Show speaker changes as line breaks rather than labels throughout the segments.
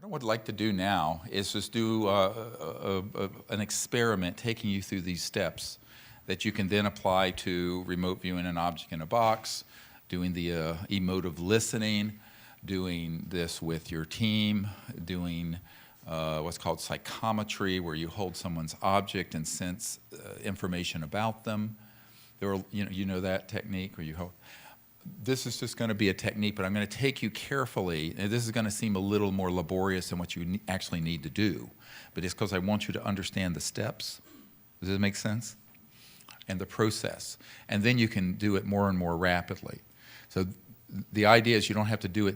I would like to do now is just do an experiment taking you through these steps that you can then apply to remote viewing an object in a box, doing the emotive listening, doing this with your team, doing what's called psychometry, where you hold someone's object and sense information about them. There are, you know that technique where you hold. This is just going to be a technique, but I'm going to take you carefully, and this is going to seem a little more laborious than what you actually need to do, but it's because I want you to understand the steps. Does this make sense? And the process. And then you can do it more and more rapidly. So the idea is you don't have to do it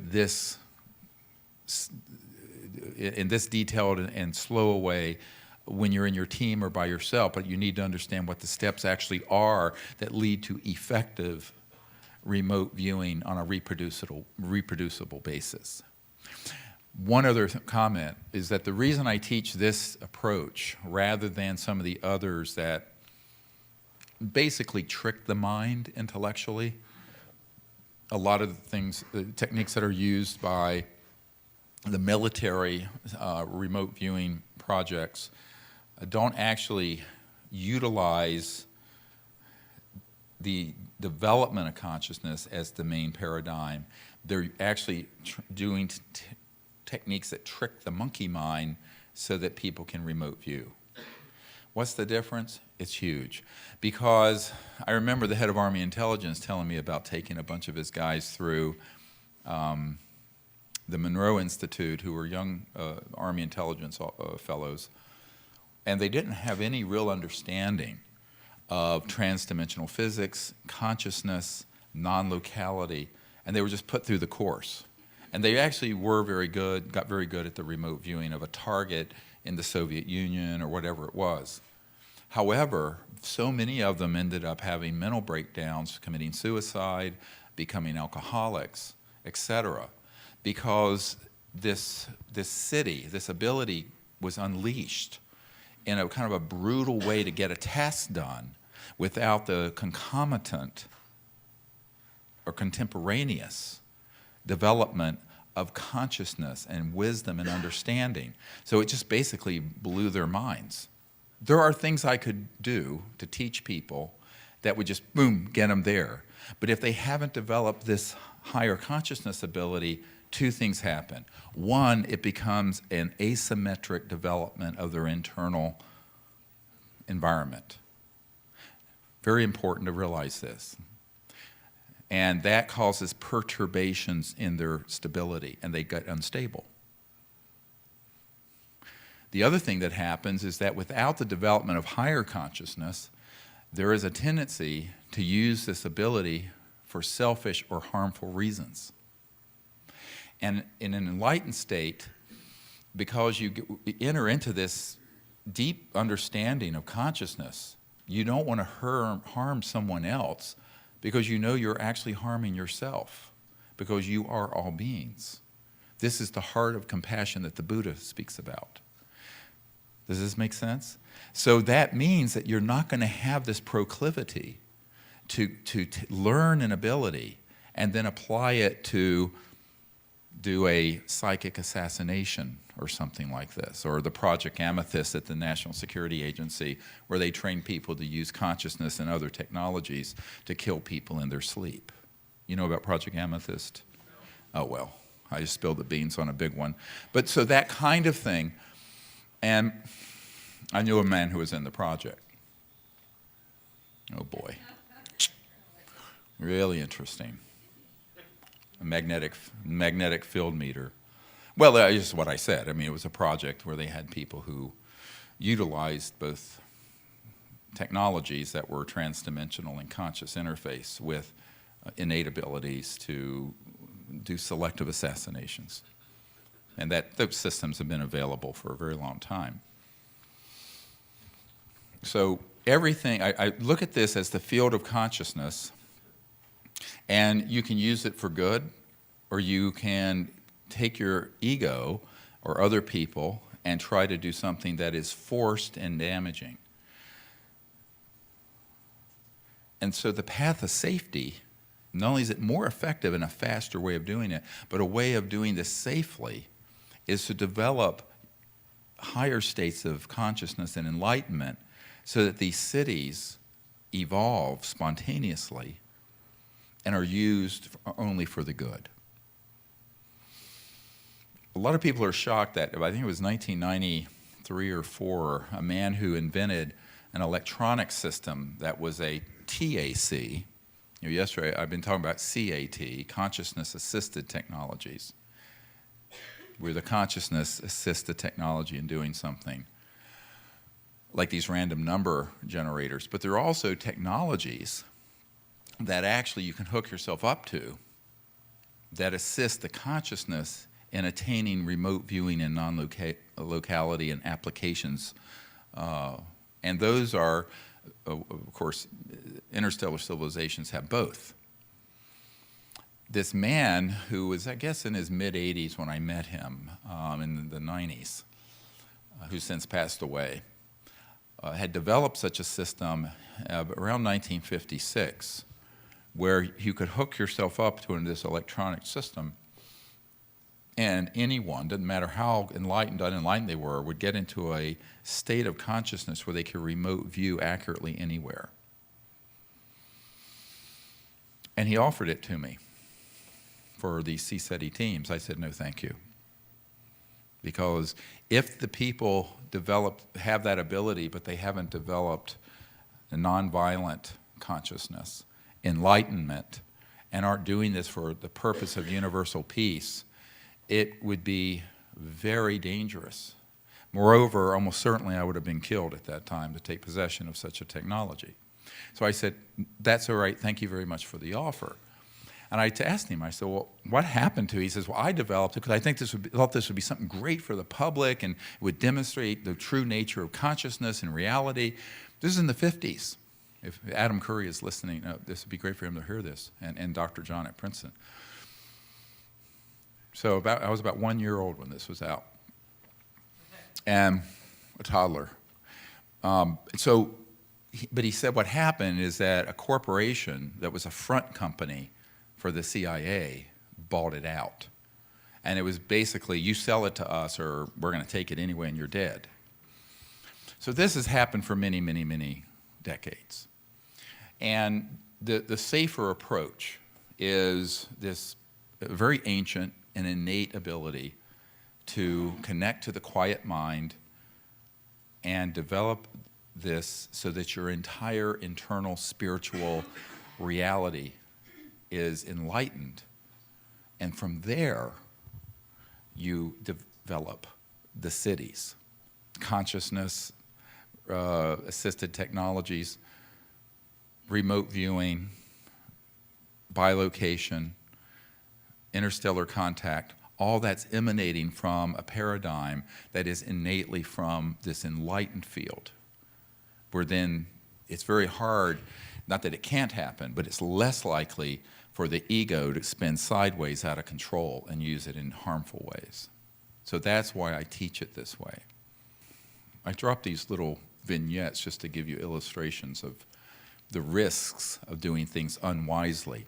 in this detailed and slow a way when you're in your team or by yourself, but you need to understand what the steps actually are that lead to effective remote viewing on a reproducible basis. One other comment is that the reason I teach this approach rather than some of the others that basically trick the mind intellectually, a lot of the things, the techniques that are used by the military remote viewing projects don't actually utilize the development of consciousness as the main paradigm. They're actually doing techniques that trick the monkey mind so that people can remote view. What's the difference? It's huge. Because I remember the head of Army Intelligence telling me about taking a bunch of his guys through the Monroe Institute, who were young Army Intelligence fellows, and they didn't have any real understanding of transdimensional physics, consciousness, non-locality, and they were just put through the course. And they actually were very good, got very good at the remote viewing of a target in the Soviet Union or whatever it was. However, so many of them ended up having mental breakdowns, committing suicide, becoming alcoholics, etc., because this ability was unleashed in a kind of a brutal way to get a task done without the concomitant or contemporaneous development of consciousness and wisdom and understanding. So it just basically blew their minds. There are things I could do to teach people that would just, boom, get them there. But if they haven't developed this higher consciousness ability, two things happen. One, it becomes an asymmetric development of their internal environment. Very important to realize this. And that causes perturbations in their stability, and they get unstable. The other thing that happens is that without the development of higher consciousness, there is a tendency to use this ability for selfish or harmful reasons. And in an enlightened state, because you enter into this deep understanding of consciousness, you don't want to harm someone else because you know you're actually harming yourself because you are all beings. This is the heart of compassion that the Buddha speaks about. Does this make sense? So that means that you're not going to have this proclivity to learn an ability and then apply it to do a psychic assassination or something like this, or the Project Amethyst at the National Security Agency, where they train people to use consciousness and other technologies to kill people in their sleep. You know about Project Amethyst? Oh, well, I just spilled the beans on a big one. But so that kind of thing, and I knew a man who was in the project. Oh, boy. Really interesting. A magnetic field meter. Well, that is what I said. I mean, it was a project where they had people who utilized both technologies that were transdimensional and conscious interface with innate abilities to do selective assassinations. And that those systems have been available for a very long time. So everything, I look at this as the field of consciousness, and you can use it for good, or you can take your ego or other people and try to do something that is forced and damaging. And so the path of safety, not only is it more effective and a faster way of doing it, but a way of doing this safely is to develop higher states of consciousness and enlightenment so that these cities evolve spontaneously and are used only for the good. A lot of people are shocked that, I think it was 1993 or 4, a man who invented an electronic system that was a TAC. Yesterday I've been talking about CAT, consciousness-assisted technologies, where the consciousness assists the technology in doing something, like these random number generators. But there are also technologies that actually you can hook yourself up to that assist the consciousness in attaining remote viewing in non-locality and applications. And those are, of course, interstellar civilizations have both. This man who was, I guess, in his mid-80s when I met him, in the 90s, who's since passed away, had developed such a system around 1956, where you could hook yourself up to this electronic system, and anyone, doesn't matter how enlightened, unenlightened they were, would get into a state of consciousness where they could remote view accurately anywhere. And he offered it to me for the CSETI teams. I said, no, thank you. Because if the people have that ability, but they haven't developed a nonviolent consciousness, enlightenment, and aren't doing this for the purpose of universal peace, it would be very dangerous. Moreover, almost certainly I would have been killed at that time to take possession of such a technology. So I said, that's all right, thank you very much for the offer. And I asked him, I said, well, what happened to it? He says, well, I developed it because I thought this would be something great for the public and would demonstrate the true nature of consciousness and reality. This is in the 50s. If Adam Curry is listening, this would be great for him to hear this, and Dr. John at Princeton. So I was about 1 year old when this was out, and a toddler. But he said what happened is that a corporation that was a front company for the CIA bought it out. And it was basically, you sell it to us or we're going to take it anyway and you're dead. So this has happened for many, many, many decades. And the safer approach is this very ancient and innate ability to connect to the quiet mind and develop this so that your entire internal spiritual reality is enlightened. And from there, you develop the cities, consciousness, assisted technologies, remote viewing, bilocation, interstellar contact, all that's emanating from a paradigm that is innately from this enlightened field, where then it's very hard, not that it can't happen, but it's less likely for the ego to spin sideways out of control and use it in harmful ways. So that's why I teach it this way. I dropped these little vignettes just to give you illustrations of the risks of doing things unwisely.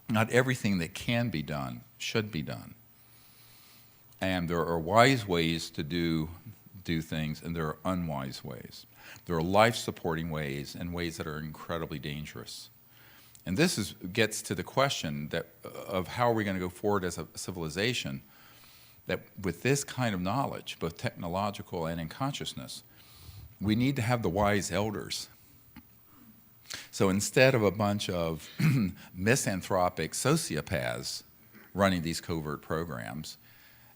Not everything that can be done should be done. And there are wise ways to do things, and there are unwise ways. There are life-supporting ways and ways that are incredibly dangerous. And this gets to the question of how are we going to go forward as a civilization that with this kind of knowledge, both technological and in consciousness, we need to have the wise elders. So instead of a bunch of misanthropic sociopaths running these covert programs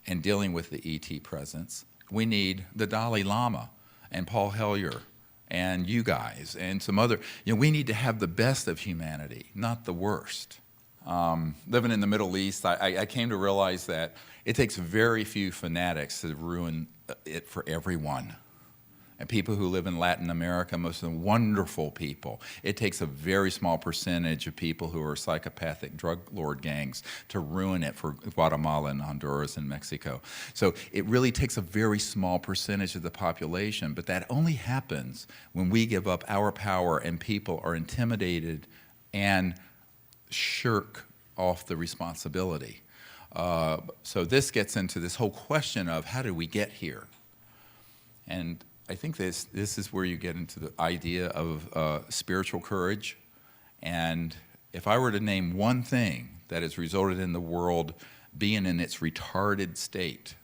and dealing with the ET presence, we need the Dalai Lama and Paul Hellyer and you guys and some other, we need to have the best of humanity, not the worst. Living in the Middle East, I came to realize that it takes very few fanatics to ruin it for everyone. And people who live in Latin America, most of them wonderful people. It takes a very small percentage of people who are psychopathic drug lord gangs to ruin it for Guatemala and Honduras and Mexico. So it really takes a very small percentage of the population, but that only happens when we give up our power and people are intimidated and shirk off the responsibility. So this gets into this whole question of how did we get here? And I think this is where you get into the idea of spiritual courage. And if I were to name one thing that has resulted in the world being in its retarded state,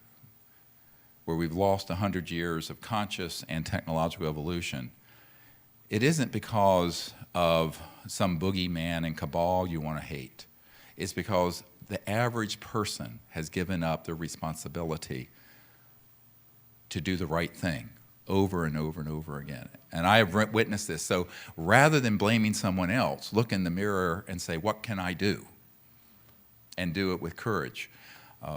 where we've lost 100 years of conscious and technological evolution, it isn't because of some boogeyman and cabal you want to hate. It's because the average person has given up their responsibility to do the right thing over and over and over again. And I have witnessed this. So rather than blaming someone else, look in the mirror and say, what can I do? And do it with courage.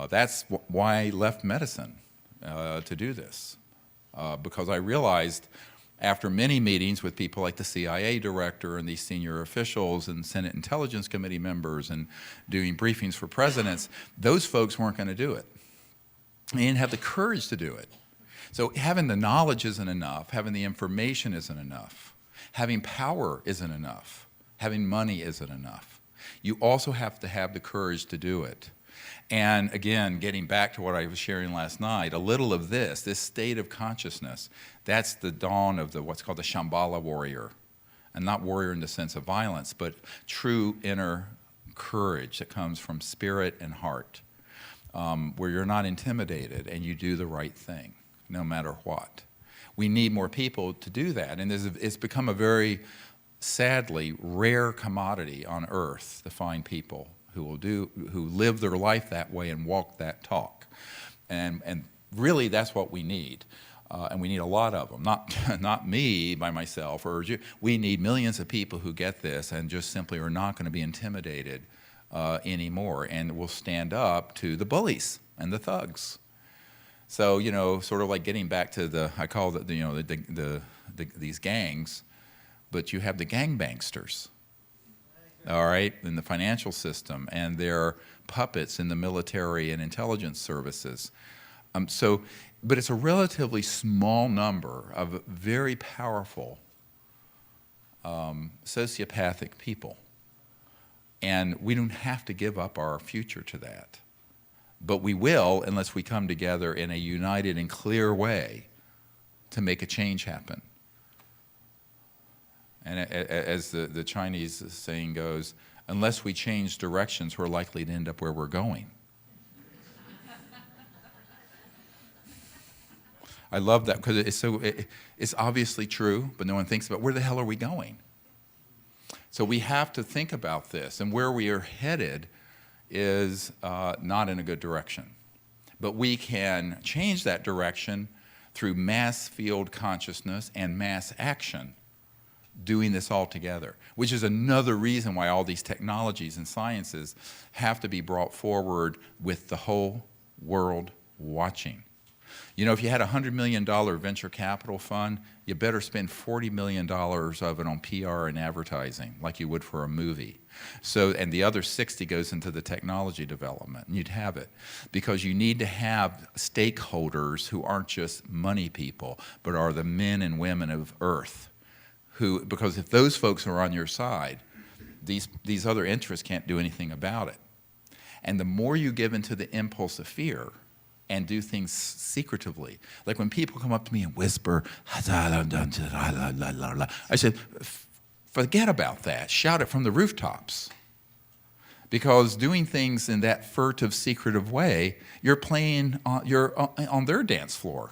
That's why I left medicine to do this. Because I realized after many meetings with people like the CIA director and these senior officials and Senate Intelligence Committee members and doing briefings for presidents, those folks weren't going to do it. They didn't have the courage to do it. So having the knowledge isn't enough, having the information isn't enough, having power isn't enough, having money isn't enough. You also have to have the courage to do it. And again, getting back to what I was sharing last night, a little of this state of consciousness, that's the dawn of what's called the Shambhala warrior. And not warrior in the sense of violence, but true inner courage that comes from spirit and heart, where you're not intimidated and you do the right thing, no matter what. We need more people to do that. And it's become a very, sadly, rare commodity on earth to find people who live their life that way and walk that talk. And really that's what we need. And we need a lot of them, not me by myself, we need millions of people who get this and just simply are not going to be intimidated anymore and will stand up to the bullies and the thugs. So, sort of like getting back to I call it, these gangs, but you have the gangbangsters. All right, in the financial system, and they're puppets in the military and intelligence services. But it's a relatively small number of very powerful sociopathic people. And we don't have to give up our future to that. But we will unless we come together in a united and clear way to make a change happen. And as the Chinese saying goes, unless we change directions, we're likely to end up where we're going. I love that because it's obviously true, but no one thinks about where the hell are we going? So we have to think about this, and where we are headed is not in a good direction. But we can change that direction through mass field consciousness and mass action, doing this all together, which is another reason why all these technologies and sciences have to be brought forward with the whole world watching. If you had a $100 million venture capital fund, you better spend $40 million of it on PR and advertising, like you would for a movie. And the other 60 goes into the technology development, and you'd have it. Because you need to have stakeholders who aren't just money people, but are the men and women of Earth. Because if those folks are on your side, these other interests can't do anything about it. And the more you give into the impulse of fear and do things secretively, like when people come up to me and whisper, I said, forget about that. Shout it from the rooftops. Because doing things in that furtive, secretive way, you're on their dance floor.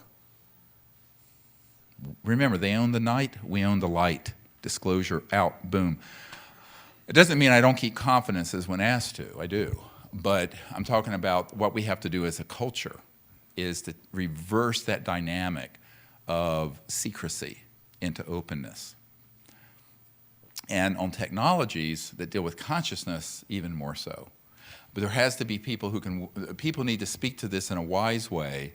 Remember, they own the night, we own the light. Disclosure, out, boom. It doesn't mean I don't keep confidences when asked to, I do. But I'm talking about what we have to do as a culture is to reverse that dynamic of secrecy into openness. And on technologies that deal with consciousness, even more so. But there has to be people people need to speak to this in a wise way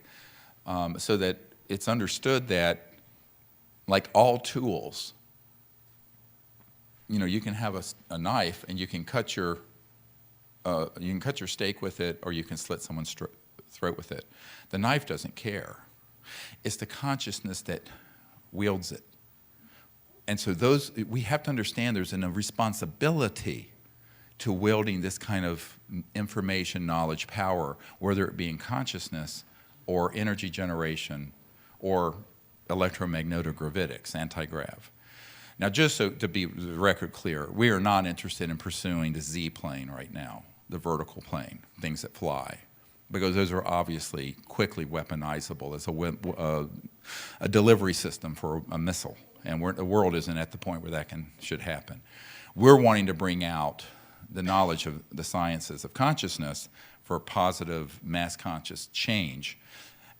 so that it's understood that, like all tools, you can have a knife and you can cut your steak with it, or you can slit someone's throat with it. The knife doesn't care. It's the consciousness that wields it. And so we have to understand there's a responsibility to wielding this kind of information, knowledge, power, whether it be in consciousness or energy generation or electromagnetogravitics, anti-grav. Now, just so to be the record clear, we are not interested in pursuing the Z plane right now, the vertical plane, things that fly, because those are obviously quickly weaponizable as a delivery system for a missile, and the world isn't at the point where that should happen. We're wanting to bring out the knowledge of the sciences of consciousness for positive mass conscious change,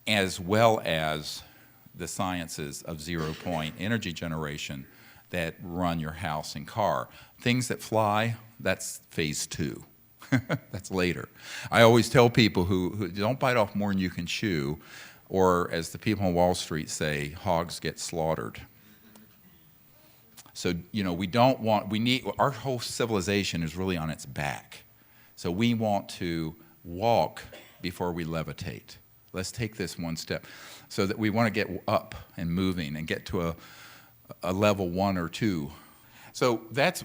as well as the sciences of zero-point energy generation that run your house and car. Things that fly, that's phase 2. That's later. I always tell people who don't bite off more than you can chew, or as the people on Wall Street say, hogs get slaughtered. So, our whole civilization is really on its back. So we want to walk before we levitate. Let's take this one step. So that we want to get up and moving and get to a level 1 or 2. So that's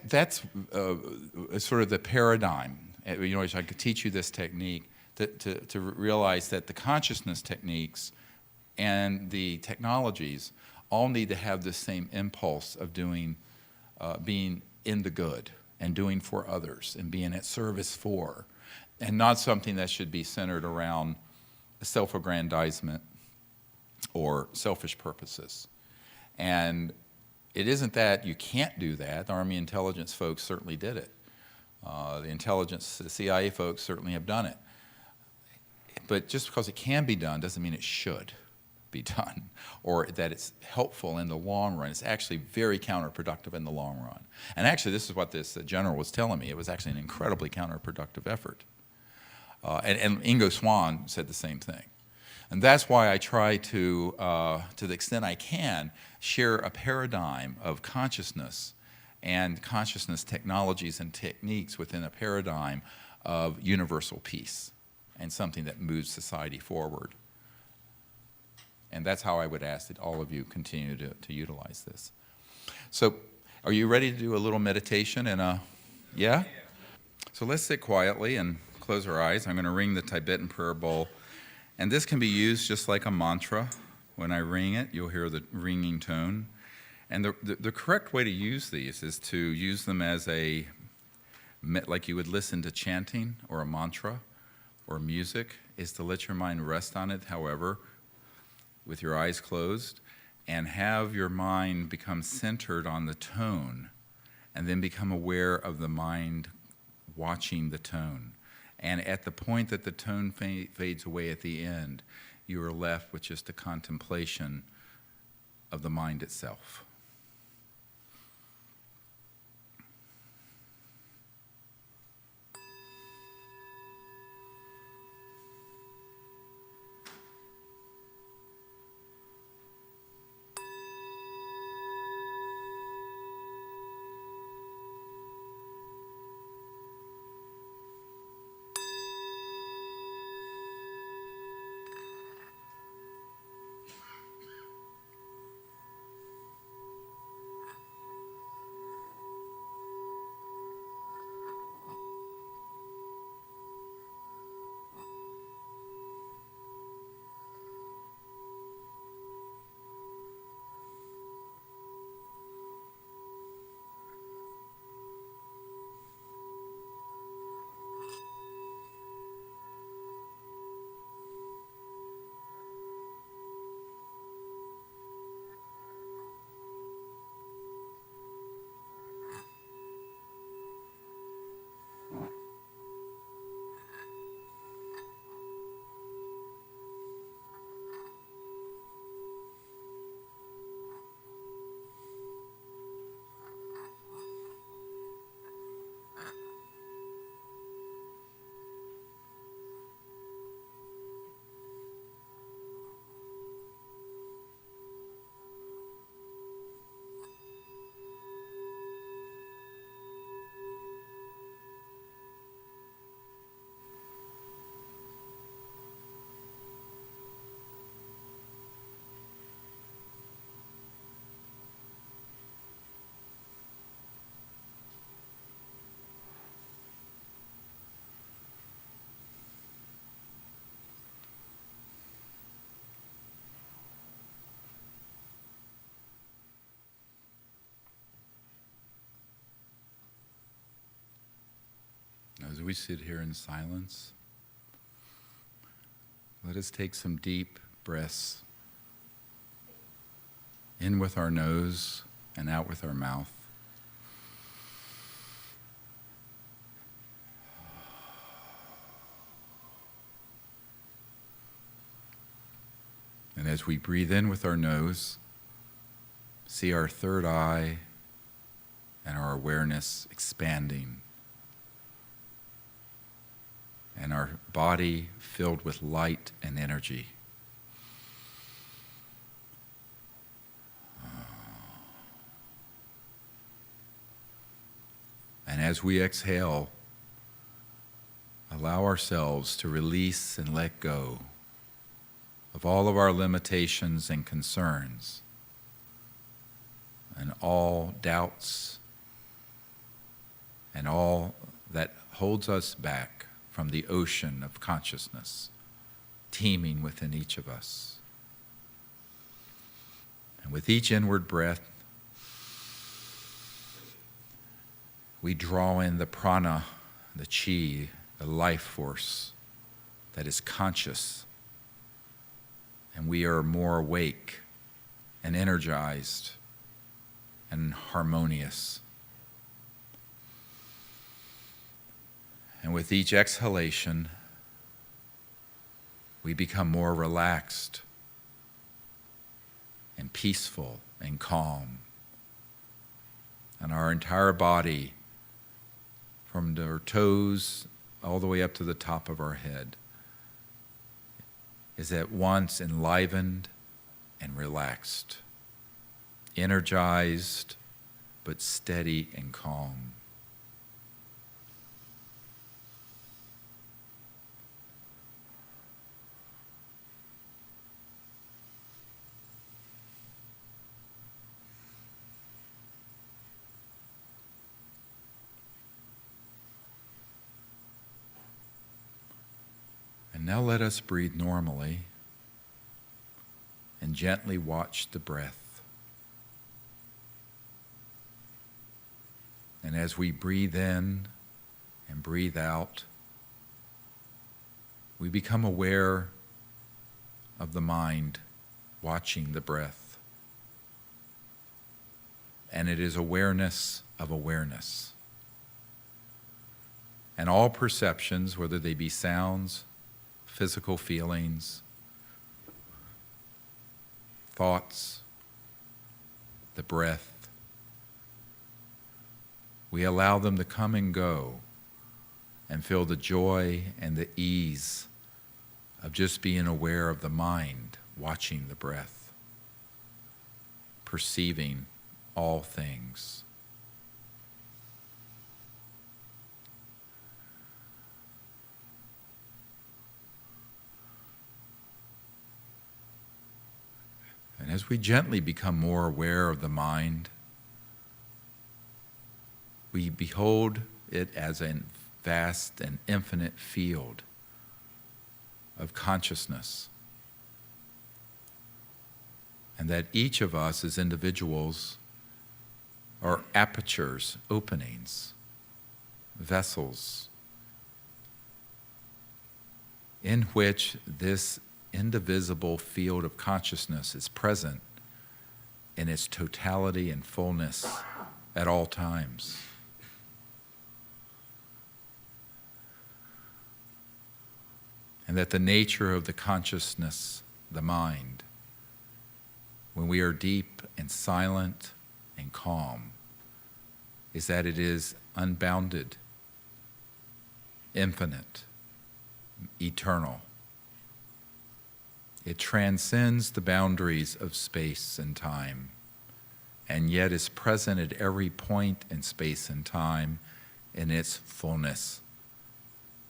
sort of the paradigm. I could teach you this technique to realize that the consciousness techniques and the technologies all need to have the same impulse of being in the good and doing for others and being at service for, and not something that should be centered around self-aggrandizement or selfish purposes. And it isn't that you can't do that. The Army intelligence folks certainly did it. The CIA folks certainly have done it. But just because it can be done doesn't mean it should be done, or that it's helpful in the long run. It's actually very counterproductive in the long run. And actually, this is what this general was telling me. It was actually an incredibly counterproductive effort. And Ingo Swann said the same thing. And that's why I try to the extent I can, share a paradigm of consciousness and consciousness technologies and techniques within a paradigm of universal peace and something that moves society forward. And that's how I would ask that all of you continue to utilize this. So, are you ready to do a little meditation? Yeah? So let's sit quietly and close our eyes. I'm going to ring the Tibetan prayer bowl. And this can be used just like a mantra. When I ring it, you'll hear the ringing tone. And the correct way to use these is to use them as like you would listen to chanting or a mantra or music, is to let your mind rest on it, however, with your eyes closed, and have your mind become centered on the tone, and then become aware of the mind watching the tone. And at the point that the tone fades away at the end, you are left with just a contemplation of the mind itself. we sit here in silence, let us take some deep breaths in with our nose and out with our mouth. And as we breathe in with our nose, see our third eye and our awareness expanding, and our body filled with light and energy. And as we exhale, allow ourselves to release and let go of all of our limitations and concerns, and all doubts, and all that holds us back from the ocean of consciousness teeming within each of us. And with each inward breath, we draw in the prana, the chi, the life force that is conscious, and we are more awake and energized and harmonious. And with each exhalation, we become more relaxed and peaceful and calm. And our entire body, from our toes all the way up to the top of our head, is at once enlivened and relaxed, energized but steady and calm. And now let us breathe normally and gently watch the breath. And as we breathe in and breathe out, we become aware of the mind watching the breath. And it is awareness of awareness. And all perceptions, whether they be sounds, physical feelings, thoughts, the breath, we allow them to come and go and feel the joy and the ease of just being aware of the mind watching the breath, perceiving all things. And as we gently become more aware of the mind, we behold it as a vast and infinite field of consciousness. And that each of us as individuals are apertures, openings, vessels, in which this indivisible field of consciousness is present in its totality and fullness at all times. And that the nature of the consciousness, the mind, when we are deep and silent and calm, is that it is unbounded, infinite, eternal. It transcends the boundaries of space and time, and yet is present at every point in space and time in its fullness,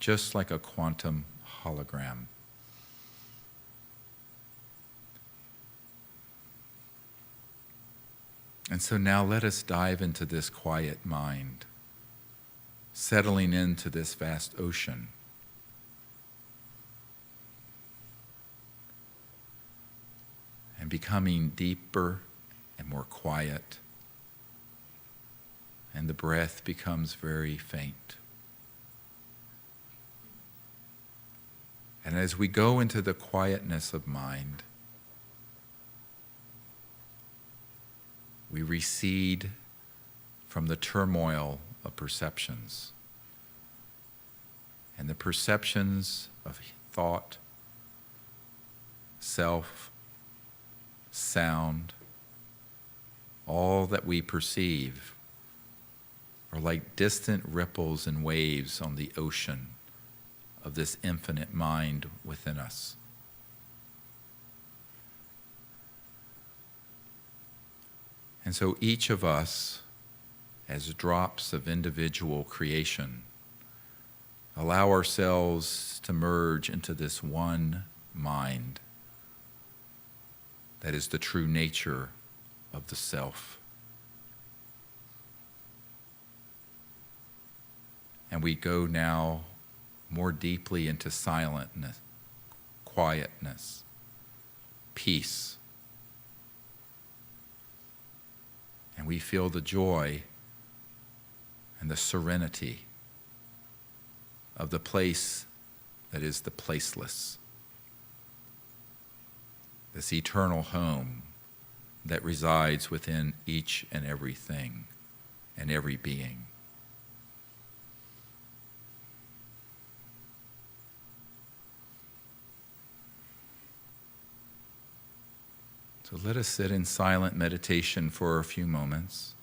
just like a quantum hologram. And so now let us dive into this quiet mind, settling into this vast ocean. And becoming deeper and more quiet. And the breath becomes very faint And as we go into the quietness of mind, we recede from the turmoil of perceptions. And the perceptions of thought, self, sound, all that we perceive are like distant ripples and waves on the ocean of this infinite mind within us. And so each of us, as drops of individual creation, allow ourselves to merge into this one mind that is the true nature of the self. And we go now more deeply into silentness, quietness, peace. And we feel the joy and the serenity of the place that is the placeless, this eternal home that resides within each and everything and every being. So let us sit in silent meditation for a few moments.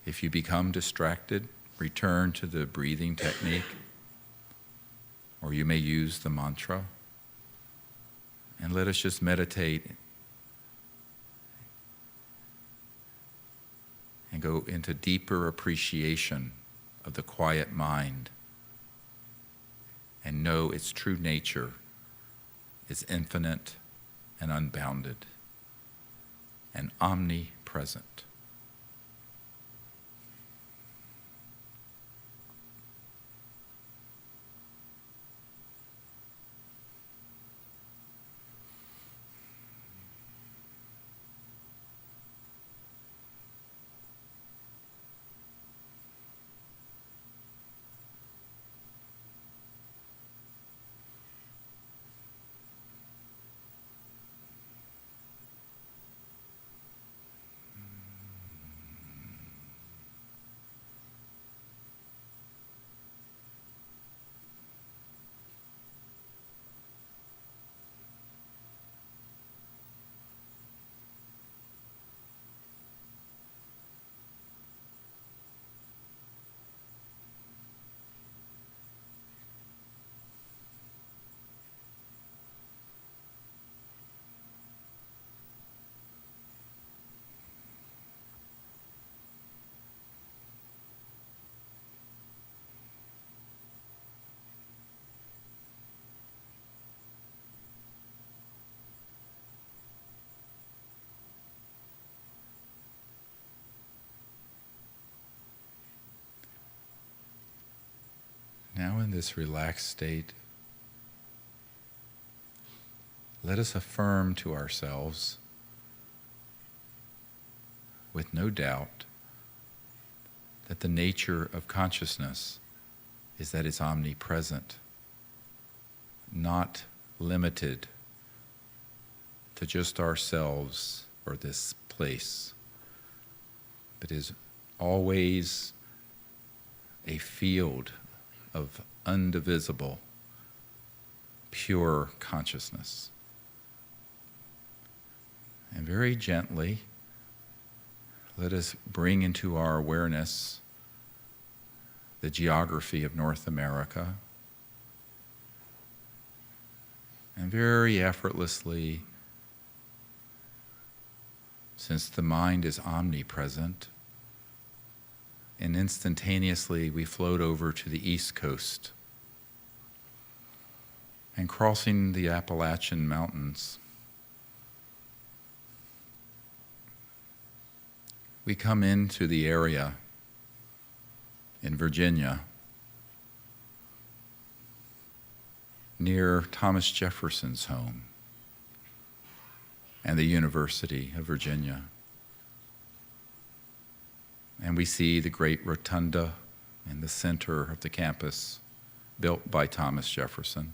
If you become distracted, return to the breathing technique, or you may use the mantra. And let us just meditate and go into deeper appreciation of the quiet mind and know its true nature is infinite and unbounded and omnipresent. Now in this relaxed state, let us affirm to ourselves, with no doubt, that the nature of consciousness is that it's omnipresent, not limited to just ourselves or this place, but is always a field of undivisible, pure consciousness. And very gently, let us bring into our awareness the geography of North America, and very effortlessly, since the mind is omnipresent, and instantaneously we float over to the East Coast and crossing the Appalachian Mountains, we come into the area in Virginia near Thomas Jefferson's home and the University of Virginia. And we see the great rotunda in the center of the campus built by Thomas Jefferson,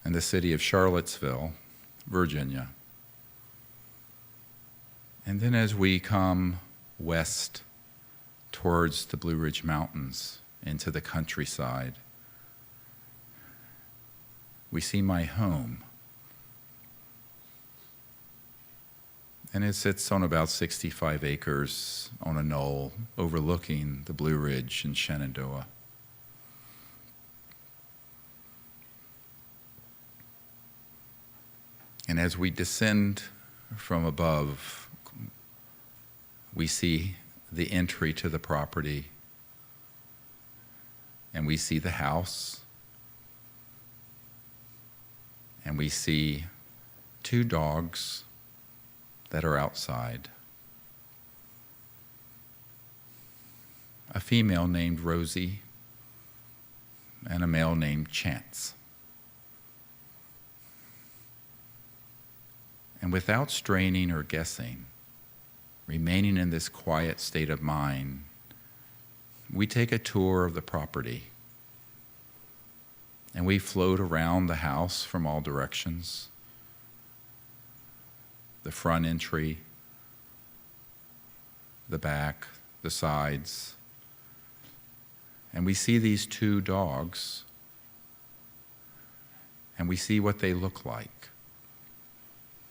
and the city of Charlottesville, Virginia. And then as we come west towards the Blue Ridge Mountains into the countryside, we see my home. And it sits on about 65 acres on a knoll overlooking the Blue Ridge in Shenandoah. And as we descend from above, we see the entry to the property, and we see the house, and we see 2 dogs that are outside. A female named Rosie and a male named Chance. And without straining or guessing, remaining in this quiet state of mind, we take a tour of the property, and we float around the house from all directions. The front entry, the back, the sides. And we see these 2 dogs, and we see what they look like.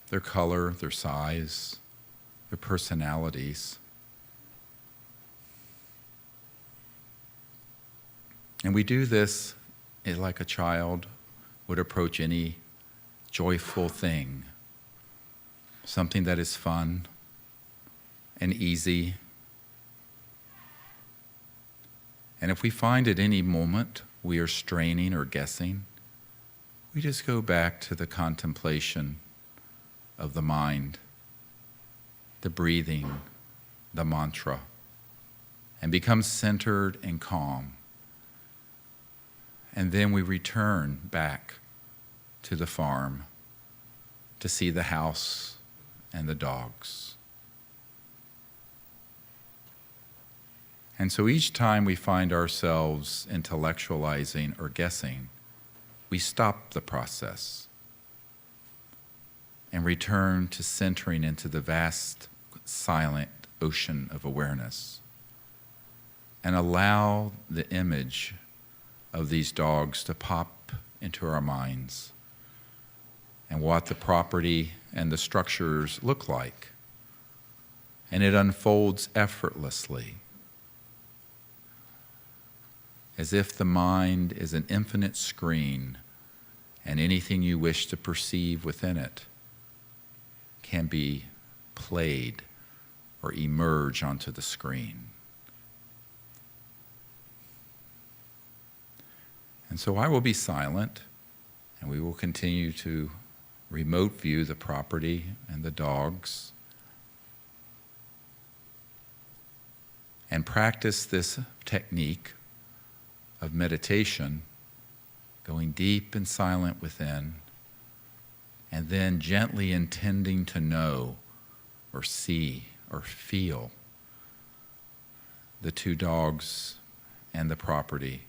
Their color, their size, their personalities. And we do this like a child would approach any joyful thing, something that is fun and easy. And if we find at any moment we are straining or guessing, we just go back to the contemplation of the mind, the breathing, the mantra, and become centered and calm. And then we return back to the farm to see the house and the dogs. And so each time we find ourselves intellectualizing or guessing, we stop the process and return to centering into the vast, silent ocean of awareness, and allow the image of these dogs to pop into our minds and what the property and the structures look like. And it unfolds effortlessly, as if the mind is an infinite screen and anything you wish to perceive within it can be played or emerge onto the screen. And so I will be silent, and we will continue to remote view the property and the dogs, and practice this technique of meditation, going deep and silent within, and then gently intending to know or see or feel the 2 dogs and the property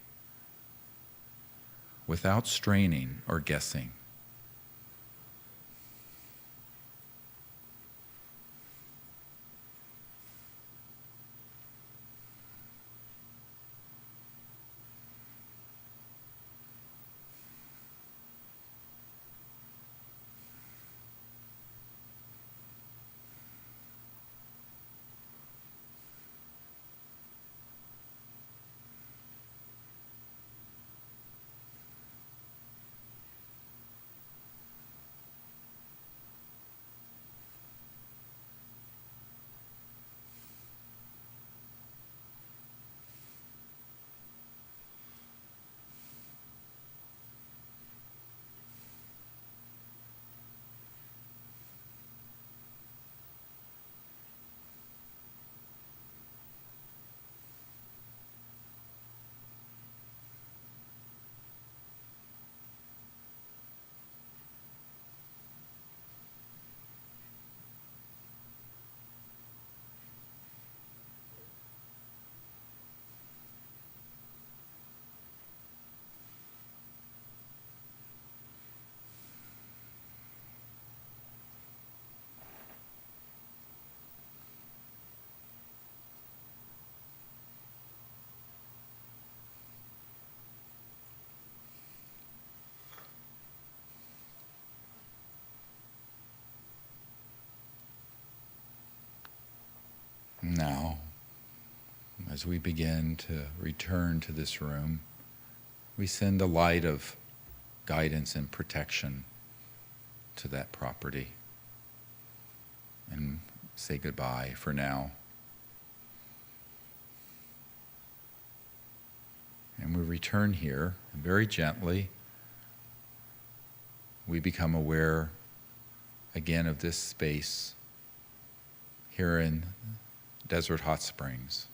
without straining or guessing. as we begin to return to this room, we send a light of guidance and protection to that property and say goodbye for now. And we return here, and very gently, we become aware again of this space here in Desert Hot Springs.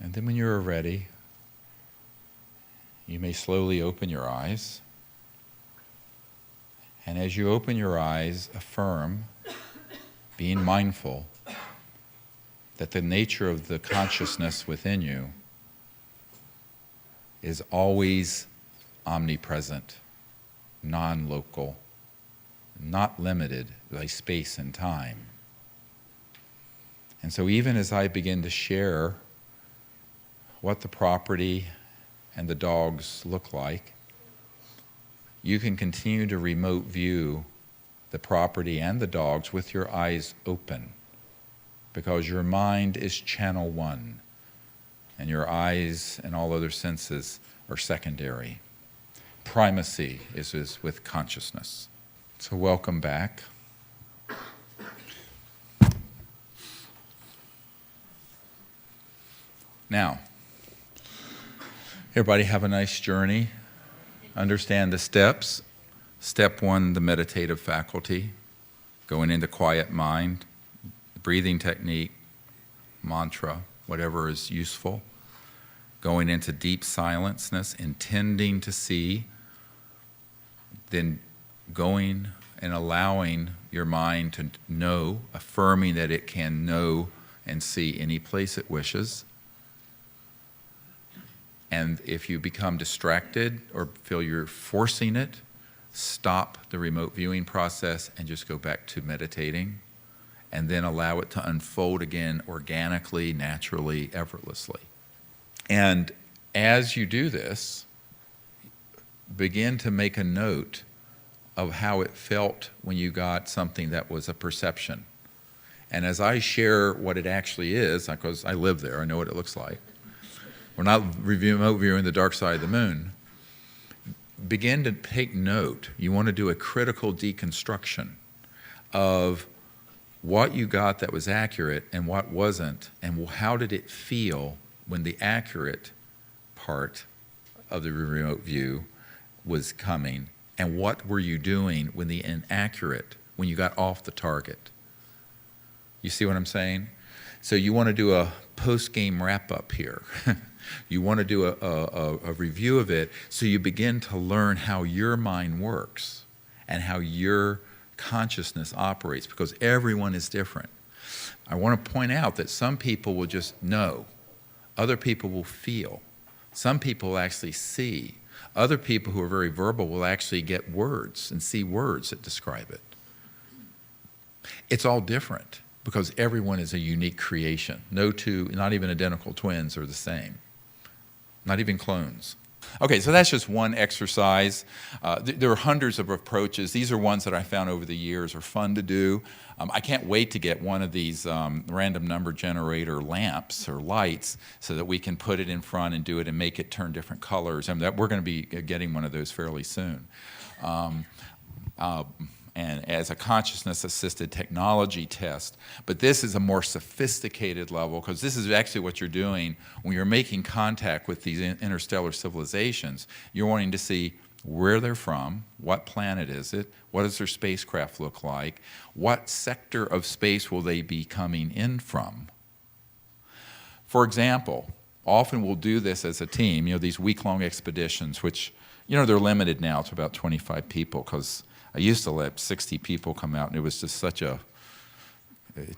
And then when you're ready, you may slowly open your eyes. And as you open your eyes, affirm, being mindful, that the nature of the consciousness within you is always omnipresent, non-local, not limited by space and time. And so even as I begin to share what the property and the dogs look like, you can continue to remote view the property and the dogs with your eyes open, because your mind is channel one, and your eyes and all other senses are secondary. Primacy is with consciousness. So welcome back. Now, everybody have a nice journey. Understand the steps. Step one, the meditative faculty, going into quiet mind, breathing technique, mantra, whatever is useful. Going into deep silenceness, intending to see, then going and allowing your mind to know, affirming that it can know and see any place it wishes. And if you become distracted or feel you're forcing it, stop the remote viewing process and just go back to meditating, and then allow it to unfold again organically, naturally, effortlessly. And as you do this, begin to make a note of how it felt when you got something that was a perception. And as I share what it actually is, because I live there, I know what it looks like. We're not remote viewing the dark side of the moon. Begin to take note. You want to do a critical deconstruction of what you got that was accurate and what wasn't, and how did it feel when the accurate part of the remote view was coming, and what were you doing when the inaccurate, when you got off the target? You see what I'm saying? So you want to do a post-game wrap-up here. You want to do a review of it, so you begin to learn how your mind works and how your consciousness operates, because everyone is different. I want to point out that some people will just know. Other people will feel. Some people will actually see. Other people who are very verbal will actually get words and see words that describe it. It's all different because everyone is a unique creation. No two, not even identical twins, are the same. Not even clones. Okay, so that's just one exercise. There are hundreds of approaches. These are ones that I found over the years are fun to do. I can't wait to get one of these random number generator lamps or lights so that we can put it in front and do it and make it turn different colors. And we're going to be getting one of those fairly soon. And as a consciousness-assisted technology test. But this is a more sophisticated level, because this is actually what you're doing when you're making contact with these interstellar civilizations. You're wanting to see where they're from, what planet is it, what does their spacecraft look like, what sector of space will they be coming in from. For example, often we'll do this as a team, these week-long expeditions, which, they're limited now to about 25 people, because I used to let 60 people come out, and it was just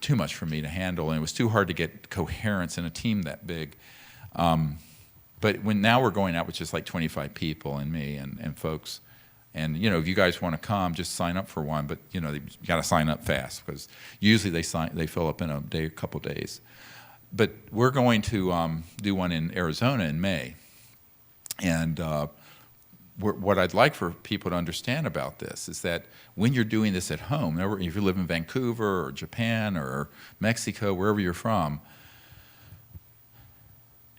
too much for me to handle, and it was too hard to get coherence in a team that big. But now we're going out with just like 25 people and me and folks, and if you guys want to come, just sign up for one. But you got to sign up fast, because usually they fill up in a couple days. But we're going to do one in Arizona in May, and what I'd like for people to understand about this is that when you're doing this at home, if you live in Vancouver or Japan or Mexico, wherever you're from,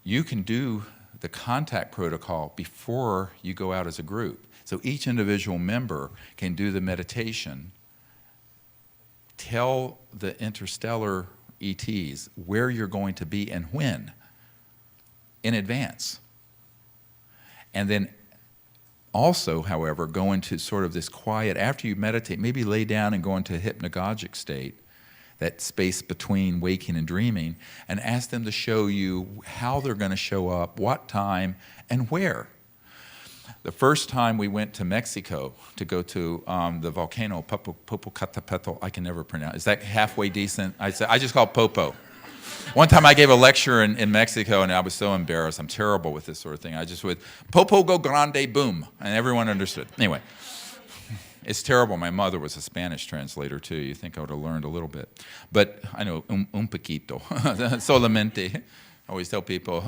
you can do the contact protocol before you go out as a group. So each individual member can do the meditation, tell the interstellar ETs where you're going to be and when in advance. And then also, however, go into sort of this quiet, after you meditate, maybe lay down and go into a hypnagogic state, that space between waking and dreaming, and ask them to show you how they're going to show up, what time, and where. The first time we went to Mexico to go to the volcano, Popocatépetl, I can never pronounce. Is that halfway decent? I just call it Popo. One time I gave a lecture in Mexico, and I was so embarrassed. I'm terrible with this sort of thing. I just would, Popo go grande, boom, and everyone understood. Anyway, it's terrible. My mother was a Spanish translator, too. You think I would have learned a little bit. But I know, un poquito, solamente. I always tell people,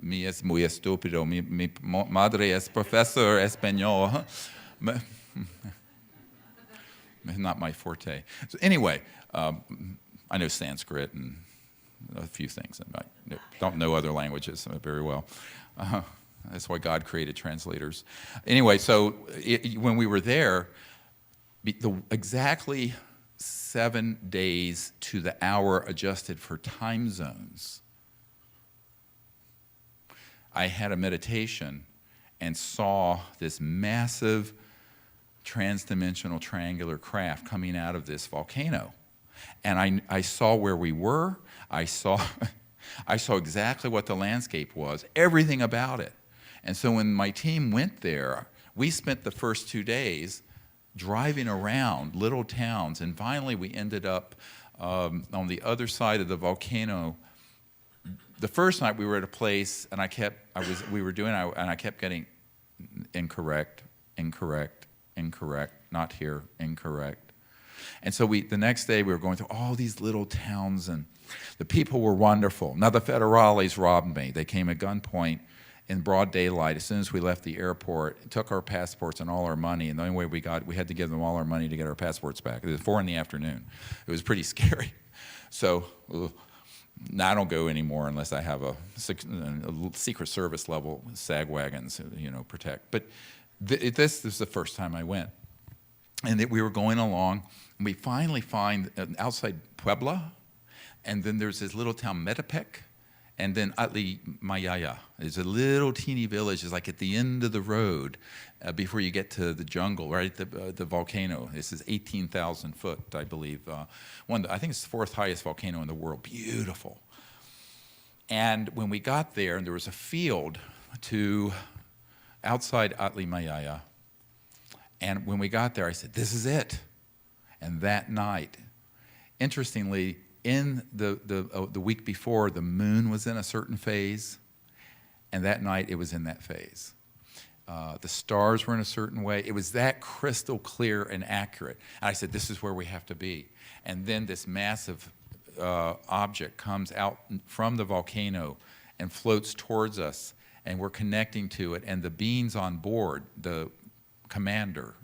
mi es muy estúpido. Mi madre es profesor español. Not my forte. So anyway, I know Sanskrit and a few things. I don't know other languages very well. That's why God created translators. Anyway, so when we were there, exactly 7 days to the hour adjusted for time zones, I had a meditation and saw this massive transdimensional triangular craft coming out of this volcano. And I saw where we were. I saw exactly what the landscape was, everything about it. And so when my team went there, we spent the first 2 days driving around little towns, and finally we ended up on the other side of the volcano. The first night we were at a place, and I kept getting incorrect, not here, incorrect. And so the next day we were going through all these little towns, and the people were wonderful. Now the federales robbed me. They came at gunpoint in broad daylight as soon as we left the airport, took our passports and all our money, and the only way we had to give them all our money to get our passports back. It was 4 in the afternoon. It was pretty scary. So now I don't go anymore unless I have a Secret Service level SAG wagons, protect. But this is the first time I went. And we were going along, and we finally find outside Puebla, and then there's this little town, Metepec, and then Atli Mayaya. There's a little teeny village. It's like at the end of the road before you get to the jungle, right at the volcano. This is 18,000 foot, I believe. I think it's the 4th highest volcano in the world. Beautiful. And when we got there, and there was a field outside Atli Mayaya, and when we got there, I said, this is it. And that night, interestingly, in the week before, the moon was in a certain phase, and that night it was in that phase. The stars were in a certain way. It was that crystal clear and accurate. And I said, this is where we have to be. And then this massive object comes out from the volcano and floats towards us, and we're connecting to it, and the beings on board, the commander,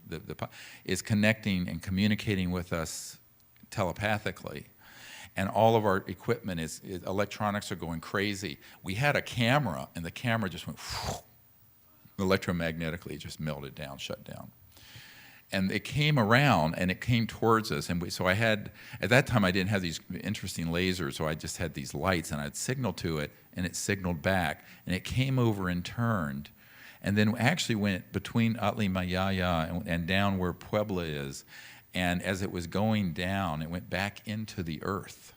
is connecting and communicating with us telepathically. And all of our equipment electronics are going crazy. We had a camera, and the camera just went electromagnetically, just melted down, shut down. And it came around, and it came towards us. And so at that time, I didn't have these interesting lasers, so I just had these lights, and I'd signal to it, and it signaled back. And it came over and turned, and then actually went between Atli Mayaya and down where Puebla is. And as it was going down, it went back into the earth.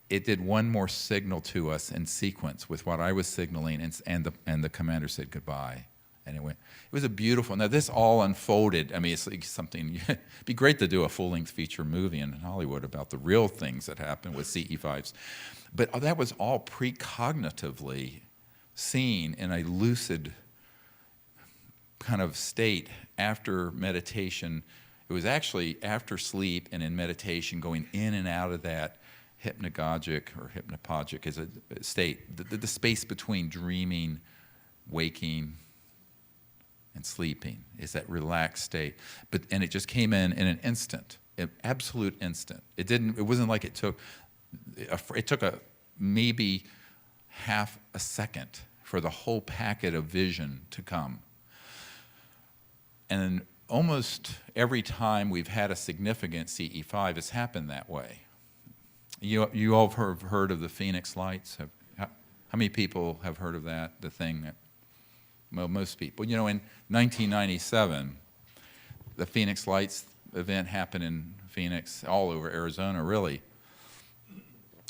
It did one more signal to us in sequence with what I was signaling, and the commander said goodbye. And it was a beautiful, now this all unfolded. I mean, it's like something, it'd be great to do a full-length feature movie in Hollywood about the real things that happened with CE5s. But that was all precognitively seen in a lucid kind of state after meditation. It was actually after sleep and in meditation, going in and out of that hypnagogic or hypnagogic is a state, the space between dreaming, waking, and sleeping. It's that relaxed state. And it just came in an instant, an absolute instant. It wasn't like it took maybe half a second for the whole packet of vision to come. And almost every time we've had a significant CE5, it's happened that way. You all have heard of the Phoenix Lights? How many people have heard of that, the thing that, well, most people. In 1997, the Phoenix Lights event happened in Phoenix, all over Arizona, really.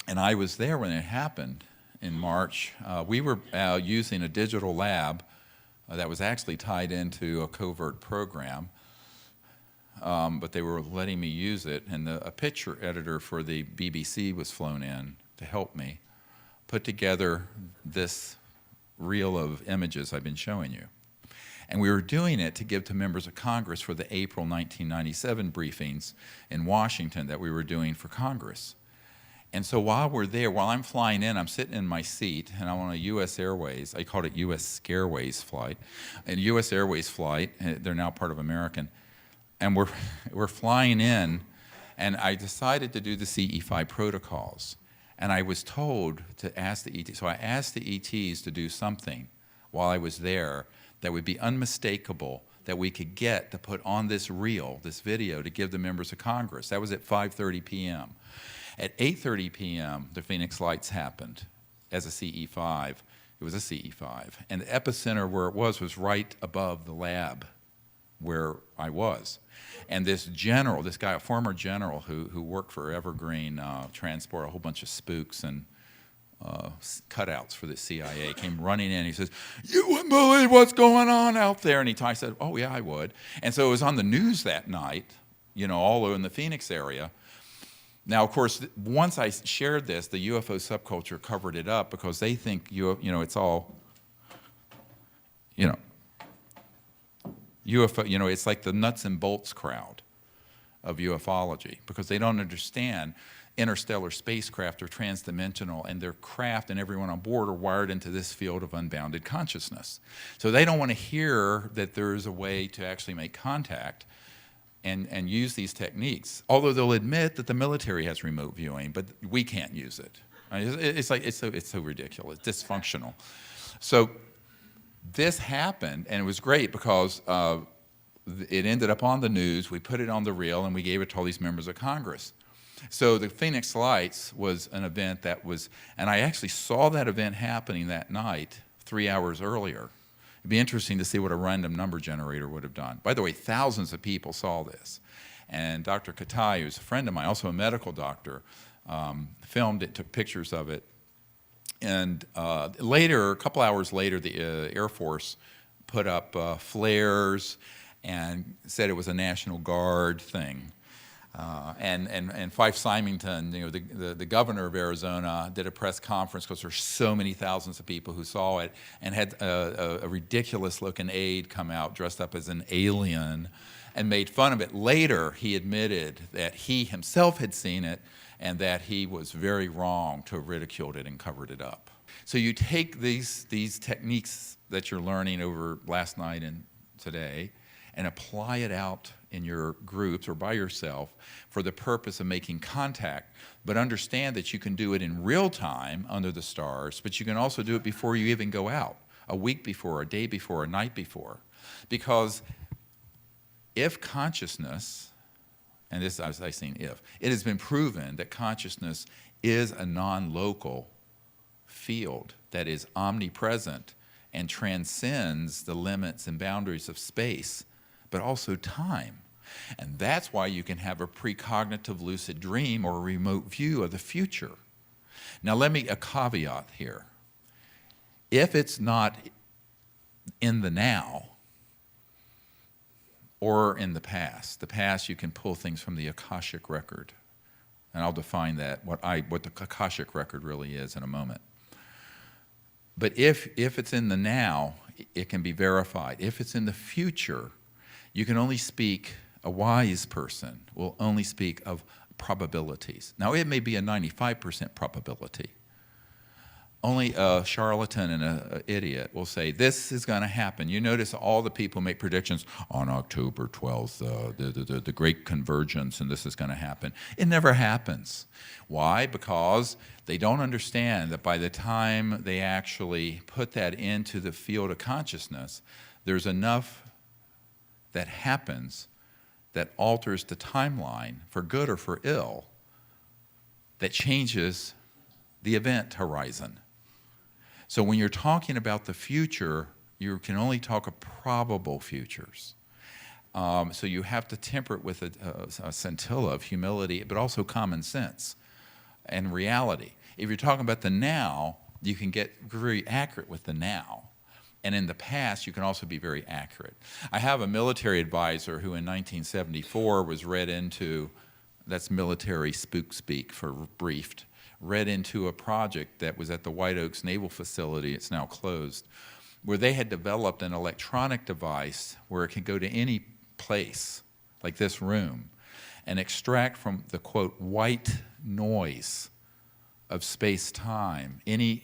And I was there when it happened in March. We were using a digital lab that was actually tied into a covert program, but they were letting me use it. And a picture editor for the BBC was flown in to help me put together this reel of images I've been showing you. And we were doing it to give to members of Congress for the April 1997 briefings in Washington that we were doing for Congress. And so while we're there, while I'm flying in, I'm sitting in my seat, and I'm on a U.S. Airways, I called it U.S. Scareways flight, and U.S. Airways flight, they're now part of American, and we're flying in, and I decided to do the CE5 protocols. And I was told to ask the ETs, so I asked the ETs to do something while I was there that would be unmistakable, that we could get to put on this reel, this video, to give the members of Congress. That was at 5:30 p.m. At 8:30 p.m., the Phoenix Lights happened as a CE5. It was a CE5. And the epicenter where it was right above the lab where I was. And this general, this guy, a former general who worked for Evergreen Transport, a whole bunch of spooks and cutouts for the CIA, came running in. He says, "You wouldn't believe what's going on out there." And I said, "Oh, yeah, I would." And so it was on the news that night, all over in the Phoenix area. Now, of course, once I shared this, the UFO subculture covered it up because they think, it's all, UFO, it's like the nuts and bolts crowd of ufology because they don't understand interstellar spacecraft are transdimensional, and their craft and everyone on board are wired into this field of unbounded consciousness. So they don't want to hear that there's a way to actually make contact and use these techniques, although they'll admit that the military has remote viewing, but we can't use it. It's so ridiculous, dysfunctional. So this happened, and it was great because it ended up on the news. We put it on the reel, and we gave it to all these members of Congress. So the Phoenix Lights was an event that was, and I actually saw that event happening that night 3 hours earlier. It'd be interesting to see what a random number generator would have done. By the way, thousands of people saw this. And Dr. Katai, who's a friend of mine, also a medical doctor, filmed it, took pictures of it. And later, a couple hours later, the Air Force put up flares and said it was a National Guard thing. And Fife Symington, the governor of Arizona, did a press conference because there's so many thousands of people who saw it, and had a ridiculous-looking aide come out dressed up as an alien and made fun of it. Later, he admitted that he himself had seen it and that he was very wrong to have ridiculed it and covered it up. So you take these techniques that you're learning over last night and today and apply it out in your groups or by yourself for the purpose of making contact, but understand that you can do it in real time under the stars, but you can also do it before you even go out, a week before, a day before, a night before. Because if consciousness, and this I was saying if, it has been proven that consciousness is a non-local field that is omnipresent and transcends the limits and boundaries of space, but also time. And that's why you can have a precognitive lucid dream or a remote view of the future. Now a caveat here. If it's not in the now or in the past you can pull things from the Akashic record. And I'll define that, what the Akashic record really is in a moment. But if it's in the now, it can be verified. If it's in the future, you can only speak, a wise person will only speak of probabilities. Now, it may be a 95% probability, Only a charlatan and an idiot will say, this is going to happen. You notice all the people make predictions on October 12th, the great convergence, and this is going to happen. It never happens. Why? Because they don't understand that by the time they actually put that into the field of consciousness, there's enough that happens that alters the timeline, for good or for ill, that changes the event horizon. So when you're talking about the future, you can only talk of probable futures. So you have to temper it with a scintilla of humility, but also common sense and reality. If you're talking about the now, you can get very accurate with the now. And in the past, you can also be very accurate. I have a military advisor who in 1974 was read into, that's military spook speak for briefed, read into a project that was at the White Oaks Naval Facility, it's now closed, where they had developed an electronic device where it can go to any place, like this room, and extract from the, quote, white noise of space-time any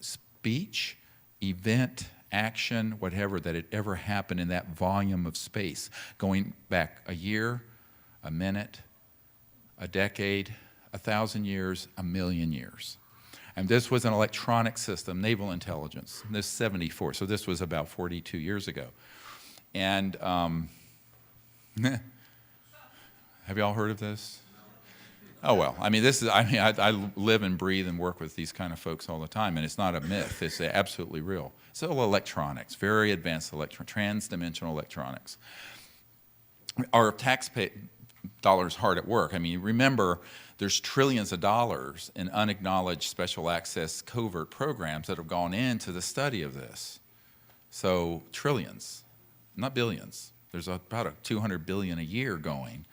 speech, event, action, whatever, that had ever happened in that volume of space, going back a year, a minute, a decade, 1,000 years, 1,000,000 years. And this was an electronic system, naval intelligence. This is 74, so this was about 42 years ago. And have you all heard of this? Oh, well, I mean, this is, I live and breathe and work with these kind of folks all the time, and it's not a myth, it's absolutely real. It's all electronics, very advanced transdimensional electronics. Our taxpayer dollars hard at work. I mean, remember, there's trillions of dollars in unacknowledged special access covert programs that have gone into the study of this. So trillions, not billions. There's about 200 billion a year going.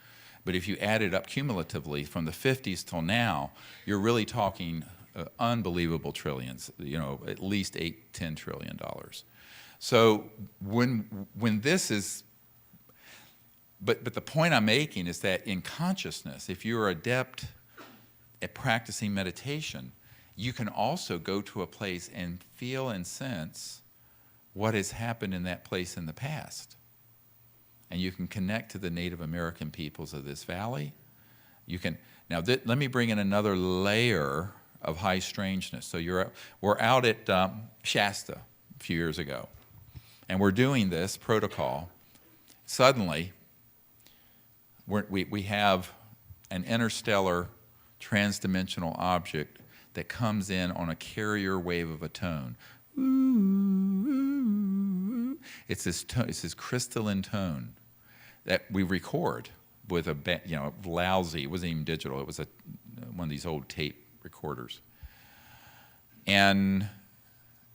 But if you add it up cumulatively from the 50s till now, you're really talking unbelievable trillions, you know, at least $8–10 trillion. So when this is, but the point I'm making is that in consciousness, if you're adept at practicing meditation, you can also go to a place and feel and sense what has happened in that place in the past. And you can connect to the Native American peoples of this valley. You can, now let me bring in another layer of high strangeness. So we're out at Shasta a few years ago, and we're doing this protocol. Suddenly, we have an interstellar transdimensional object that comes in on a carrier wave of a tone. It's this crystalline tone that we record with a lousy. It wasn't even digital. It was one of these old tape recorders, and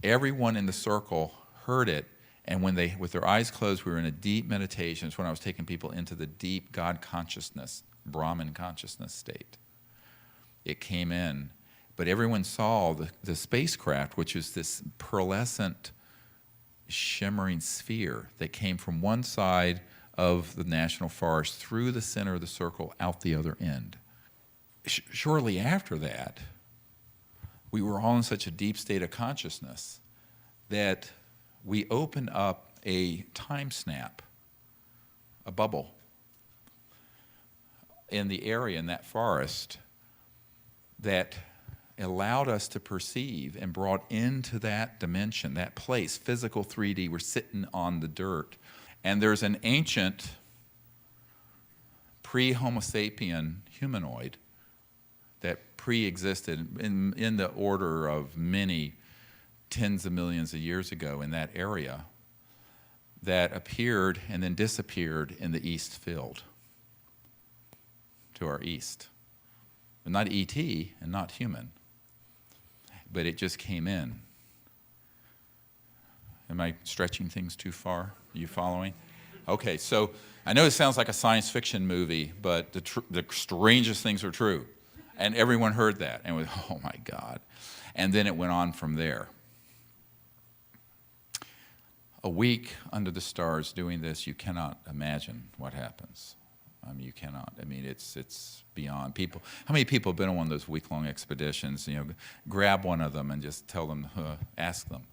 everyone in the circle heard it. And when they, with their eyes closed, we were in a deep meditation. It's when I was taking people into the deep God consciousness, Brahman consciousness state. It came in, but everyone saw the spacecraft, which is this pearlescent, shimmering sphere that came from one side of the national forest through the center of the circle, out the other end. Shortly after that, we were all in such a deep state of consciousness that we opened up a time snap, a bubble, in the area, in that forest, that allowed us to perceive and brought into that dimension, that place, physical 3D. We're sitting on the dirt. And there's an ancient pre-Homo sapien humanoid that pre-existed in the order of many tens of millions of years ago in that area, that appeared and then disappeared in the east field to our east. Not ET and not human, but it just came in. Am I stretching things too far? Are you following? Okay, so I know it sounds like a science fiction movie, but the strangest things are true. And everyone heard that and went, oh my God. And then it went on from there. A week under the stars doing this, you cannot imagine what happens. I mean, you cannot. I mean, it's beyond people. How many people have been on one of those week-long expeditions? You know, grab one of them and just tell them, ask them.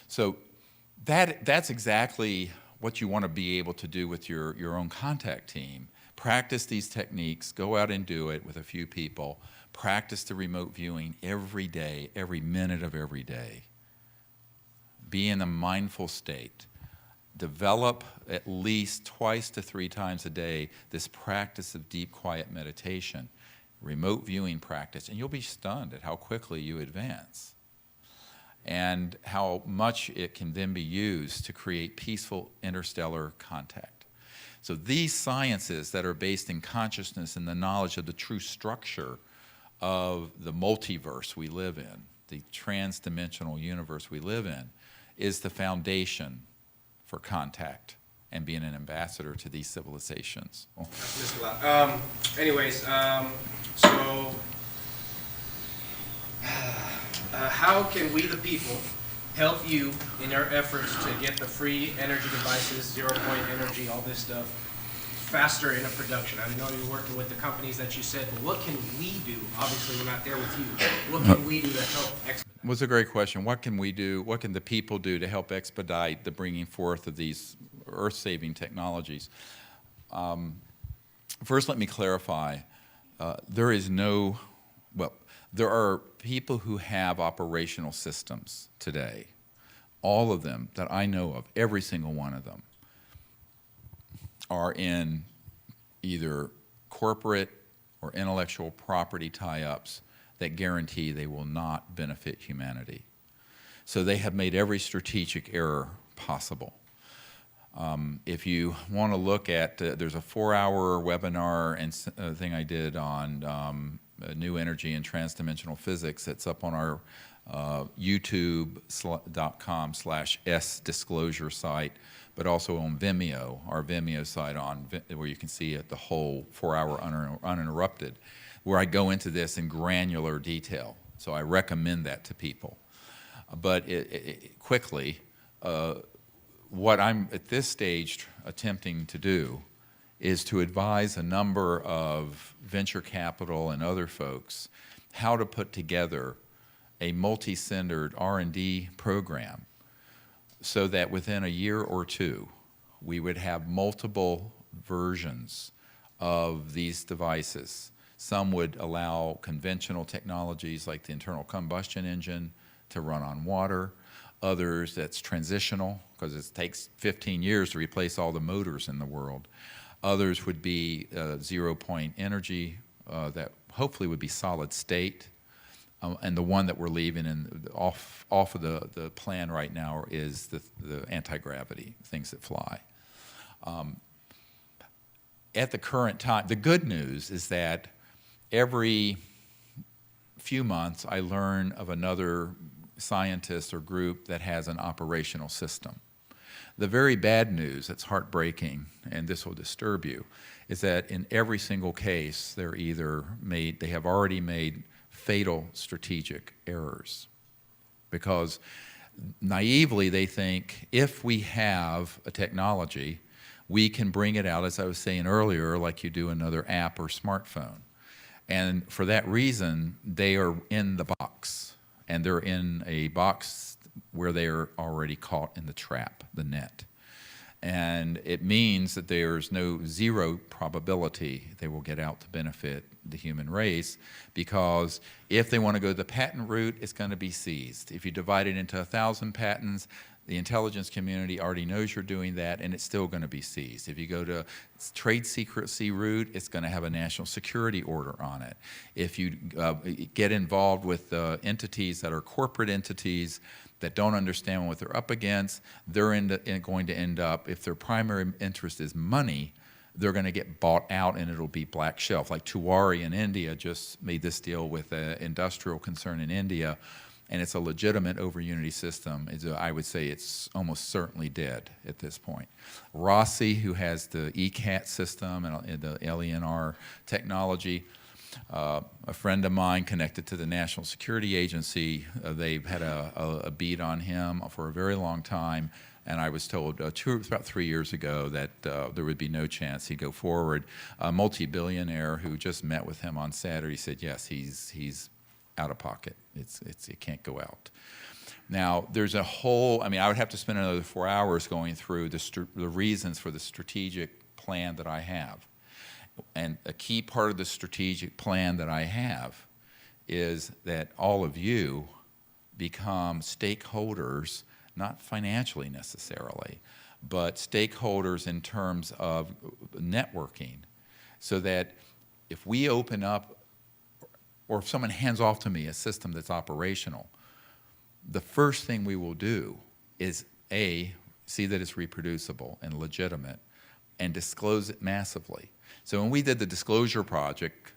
So that's exactly what you want to be able to do with your own contact team. Practice these techniques. Go out and do it with a few people. Practice the remote viewing every day, every minute of every day. Be in a mindful state. Develop at least twice to 3 times a day this practice of deep, quiet meditation, remote viewing practice, and you'll be stunned at how quickly you advance and how much it can then be used to create peaceful interstellar contact. So these sciences that are based in consciousness and the knowledge of the true structure of the multiverse we live in, the transdimensional universe we live in, is the foundation for contact and being an ambassador to these civilizations.
Anyways, so how can we, the people, help you in your efforts to get the free energy devices, 0 point energy, all this stuff, faster in a production? I know you're working with the companies that you said, but what can we do? Obviously, we're not there with you. What can we do to help expedite?
Was a great question. What can we do? What can the people do to help expedite the bringing forth of these earth-saving technologies? First, let me clarify. There are people who have operational systems today, all of them that I know of, every single one of them, are in either corporate or intellectual property tie-ups that guarantee they will not benefit humanity. So they have made every strategic error possible. If you want to look at, there's a 4-hour webinar and thing I did on new energy and transdimensional physics that's up on our youtube.com/disclosure site, but also on Vimeo, our Vimeo site where you can see it, the whole 4-hour uninterrupted, where I go into this in granular detail. So I recommend that to people. But quickly, what I'm at this stage attempting to do is to advise a number of venture capital and other folks how to put together a multi-centered R&D program so that within a year or two, we would have multiple versions of these devices. Some would allow conventional technologies like the internal combustion engine to run on water. Others, that's transitional, because it takes 15 years to replace all the motors in the world. Others would be 0 point energy that hopefully would be solid state. And the one that we're leaving off of the plan right now is the anti-gravity, things that fly. At the current time, the good news is that every few months I learn of another scientist or group that has an operational system. The very bad news, that's heartbreaking, and this will disturb you, is that in every single case they have already made fatal strategic errors, because naively they think if we have a technology, we can bring it out, as I was saying earlier, like you do another app or smartphone. And for that reason, they are in the box, and they're in a box where they are already caught in the trap, the net. And it means that there's no zero probability they will get out to benefit the human race, because if they want to go the patent route, it's going to be seized. If you divide it into 1,000 patents, the intelligence community already knows you're doing that, and it's still going to be seized. If you go to trade secrecy route, it's going to have a national security order on it. If you get involved with entities that are corporate entities that don't understand what they're up against, they're going to end up, if their primary interest is money, they're going to get bought out and it'll be black shelf. Like Tuwari in India just made this deal with an industrial concern in India, and it's a legitimate over-unity system. I would say it's almost certainly dead at this point. Rossi, who has the ECAT system and the LENR technology, a friend of mine connected to the National Security Agency, they've had a beat on him for a very long time. And I was told about 3 years ago that there would be no chance he'd go forward. A multi-billionaire who just met with him on Saturday said, yes, he's out of pocket. It can't go out. Now, there's a whole, I mean, I would have to spend another 4 hours going through the reasons for the strategic plan that I have. And a key part of the strategic plan that I have is that all of you become stakeholders, not financially necessarily, but stakeholders in terms of networking, so that if we open up, or if someone hands off to me a system that's operational, the first thing we will do is, A, see that it's reproducible and legitimate, and disclose it massively. So when we did the Disclosure Project,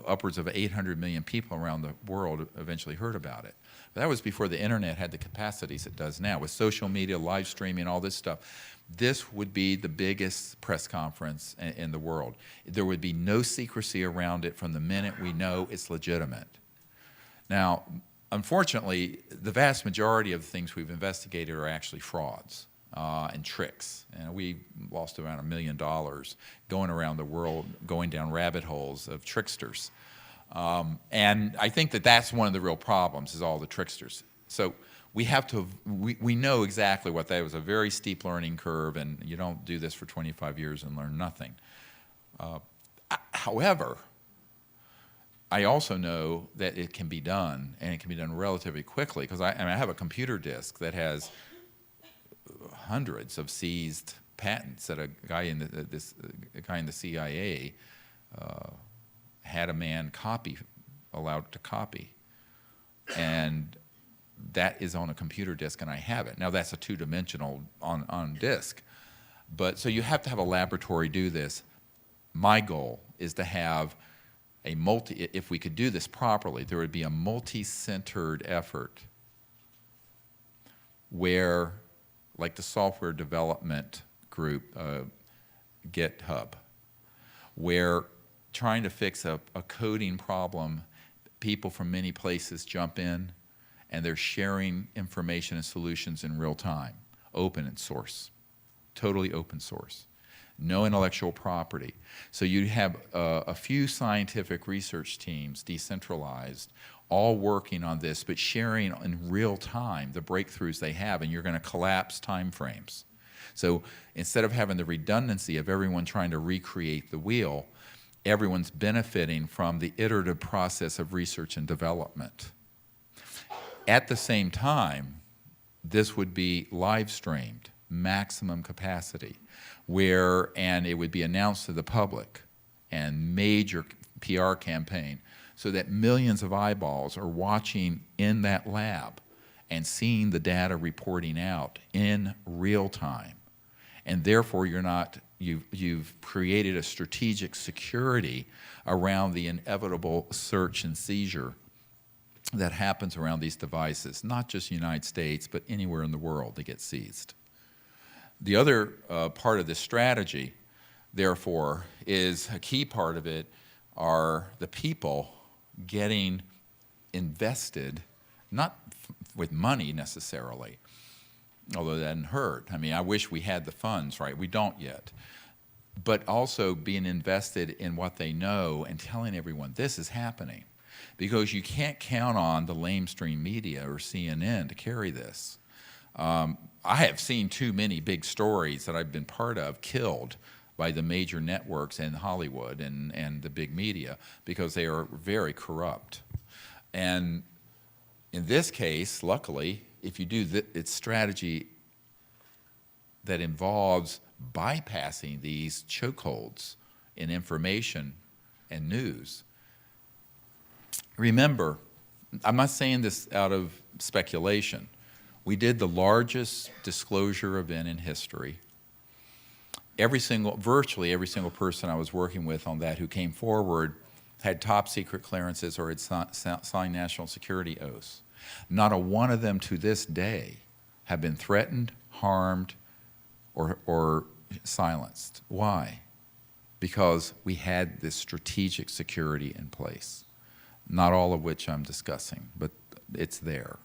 upwards of 800 million people around the world eventually heard about it. But that was before the internet had the capacities it does now. With social media, live streaming, all this stuff, this would be the biggest press conference in the world. There would be no secrecy around it from the minute we know it's legitimate. Now, unfortunately, the vast majority of the things we've investigated are actually frauds and tricks. And we lost around $1 million going around the world, going down rabbit holes of tricksters. And I think that that's one of the real problems, is all the tricksters. So we have to, we know exactly what that was, a very steep learning curve, and you don't do this for 25 years and learn nothing. However, I also know that it can be done, and it can be done relatively quickly, because I have a computer disk that has hundreds of seized patents that a guy in the CIA had a man allowed to copy, and that is on a computer disk, and I have it. Now that's a two-dimensional on disk, but so you have to have a laboratory do this. My goal is to have if we could do this properly, there would be a multi-centered effort where, like the software development group, GitHub, where trying to fix a coding problem, people from many places jump in, and they're sharing information and solutions in real time, open and source, totally open source. No intellectual property. So you have a few scientific research teams, decentralized, all working on this, but sharing in real time the breakthroughs they have, and you're going to collapse time frames. So instead of having the redundancy of everyone trying to recreate the wheel, everyone's benefiting from the iterative process of research and development. At the same time, this would be live streamed, maximum capacity, and it would be announced to the public, and major PR campaign, so that millions of eyeballs are watching in that lab and seeing the data reporting out in real time. And therefore, you've created a strategic security around the inevitable search and seizure that happens around these devices, not just the United States, but anywhere in the world they get seized. The other part of this strategy, therefore, is a key part of it are the people getting invested, not with money necessarily, although that doesn't hurt. I mean, I wish we had the funds, right? We don't yet. But also being invested in what they know and telling everyone this is happening. Because you can't count on the lamestream media or CNN to carry this. I have seen too many big stories that I've been part of killed by the major networks in Hollywood and the big media, because they are very corrupt. And in this case, luckily, if you do it's strategy that involves bypassing these chokeholds in information and news. Remember, I'm not saying this out of speculation. We did the largest disclosure event in history. Virtually every single person I was working with on that who came forward had top secret clearances or had signed national security oaths. Not a one of them to this day have been threatened, harmed, or silenced. Why? Because we had this strategic security in place. Not all of which I'm discussing, but it's there.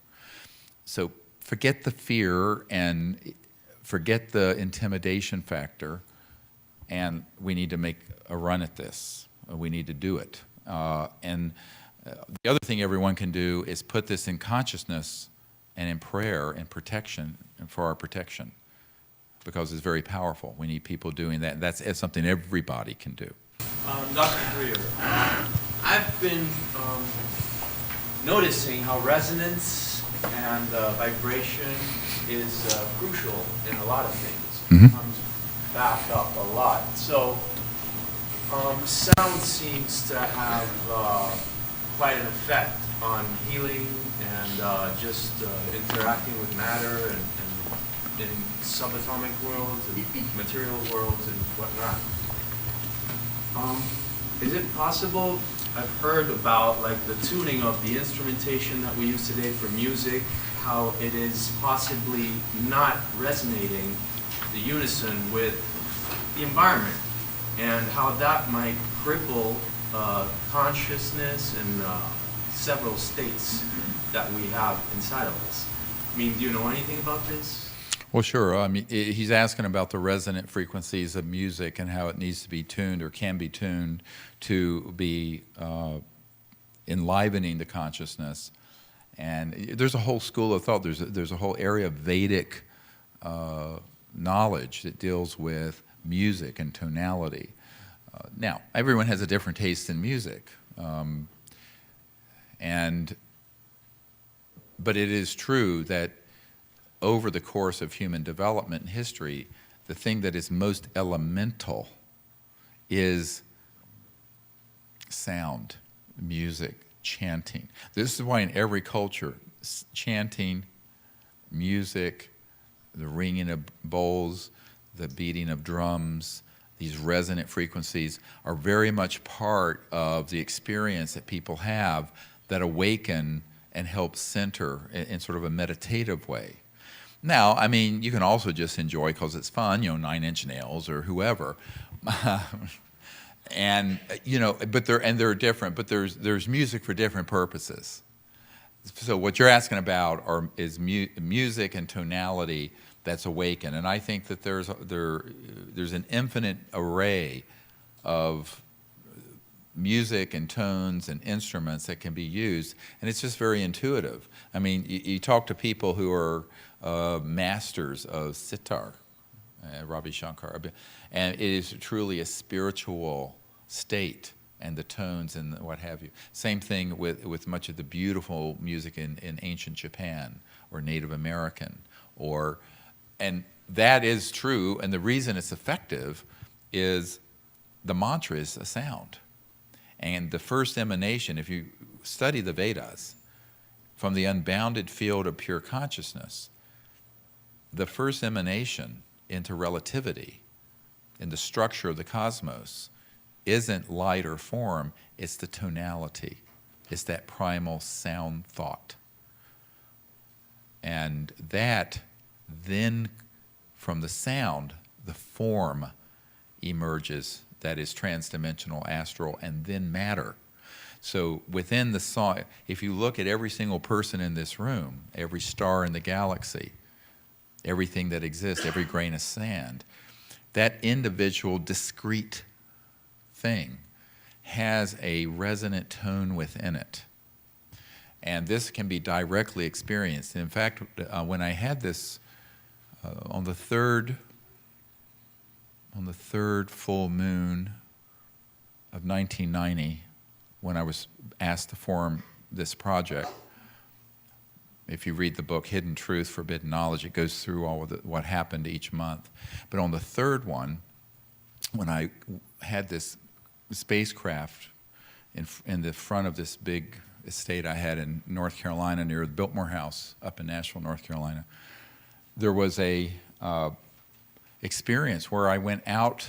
So forget the fear and forget the intimidation factor, and we need to make a run at this. We need to do it. The other thing everyone can do is put this in consciousness and in prayer and protection, and for our protection, because it's very powerful. We need people doing that. That's something everybody can do.
Dr. Greer, I've been noticing how resonance and vibration is crucial in a lot of things.
Mhm.
It comes back up a lot. So sound seems to have quite an effect on healing and just interacting with matter and in subatomic worlds and material worlds and whatnot. Is it possible, I've heard about like the tuning of the instrumentation that we use today for music, how it is possibly not resonating the unison with the environment, and how that might cripple consciousness and several states that we have inside of us. I mean, do you know anything about this?
Well, sure. I mean, he's asking about the resonant frequencies of music and how it needs to be tuned or can be tuned to be enlivening the consciousness. And there's a whole school of thought. There's a whole area of Vedic knowledge that deals with music and tonality. Now, everyone has a different taste in music, but it is true that over the course of human development and history, the thing that is most elemental is sound, music, chanting. This is why in every culture, chanting, music, the ringing of bowls, the beating of drums, these resonant frequencies are very much part of the experience that people have that awaken and help center in sort of a meditative way. Now, I mean, you can also just enjoy because it's fun, 9 Inch Nails or whoever. And, but they're different, but there's music for different purposes. So what you're asking about is music and tonality that's awakened. And I think that there's an infinite array of music and tones and instruments that can be used, and it's just very intuitive. I mean, you talk to people who are masters of sitar, Ravi Shankar, and it is truly a spiritual state, and the tones and what have you. Same thing with much of the beautiful music in ancient Japan or Native American, and that is true, and the reason it's effective is the mantra is a sound. And the first emanation, if you study the Vedas, from the unbounded field of pure consciousness, the first emanation into relativity, in the structure of the cosmos, isn't light or form, it's the tonality. It's that primal sound thought. And that then, from the sound, the form emerges that is transdimensional, astral, and then matter. So within the song, if you look at every single person in this room, every star in the galaxy, everything that exists, every grain of sand, that individual discrete thing has a resonant tone within it. And this can be directly experienced. In fact, when I had this on the third full moon of 1990, when I was asked to form this project, if you read the book Hidden Truth, Forbidden Knowledge, it goes through all of what happened each month. But on the third one, when I had this spacecraft in the front of this big estate I had in North Carolina near the Biltmore House up in Nashville, North Carolina, there was a experience where I went out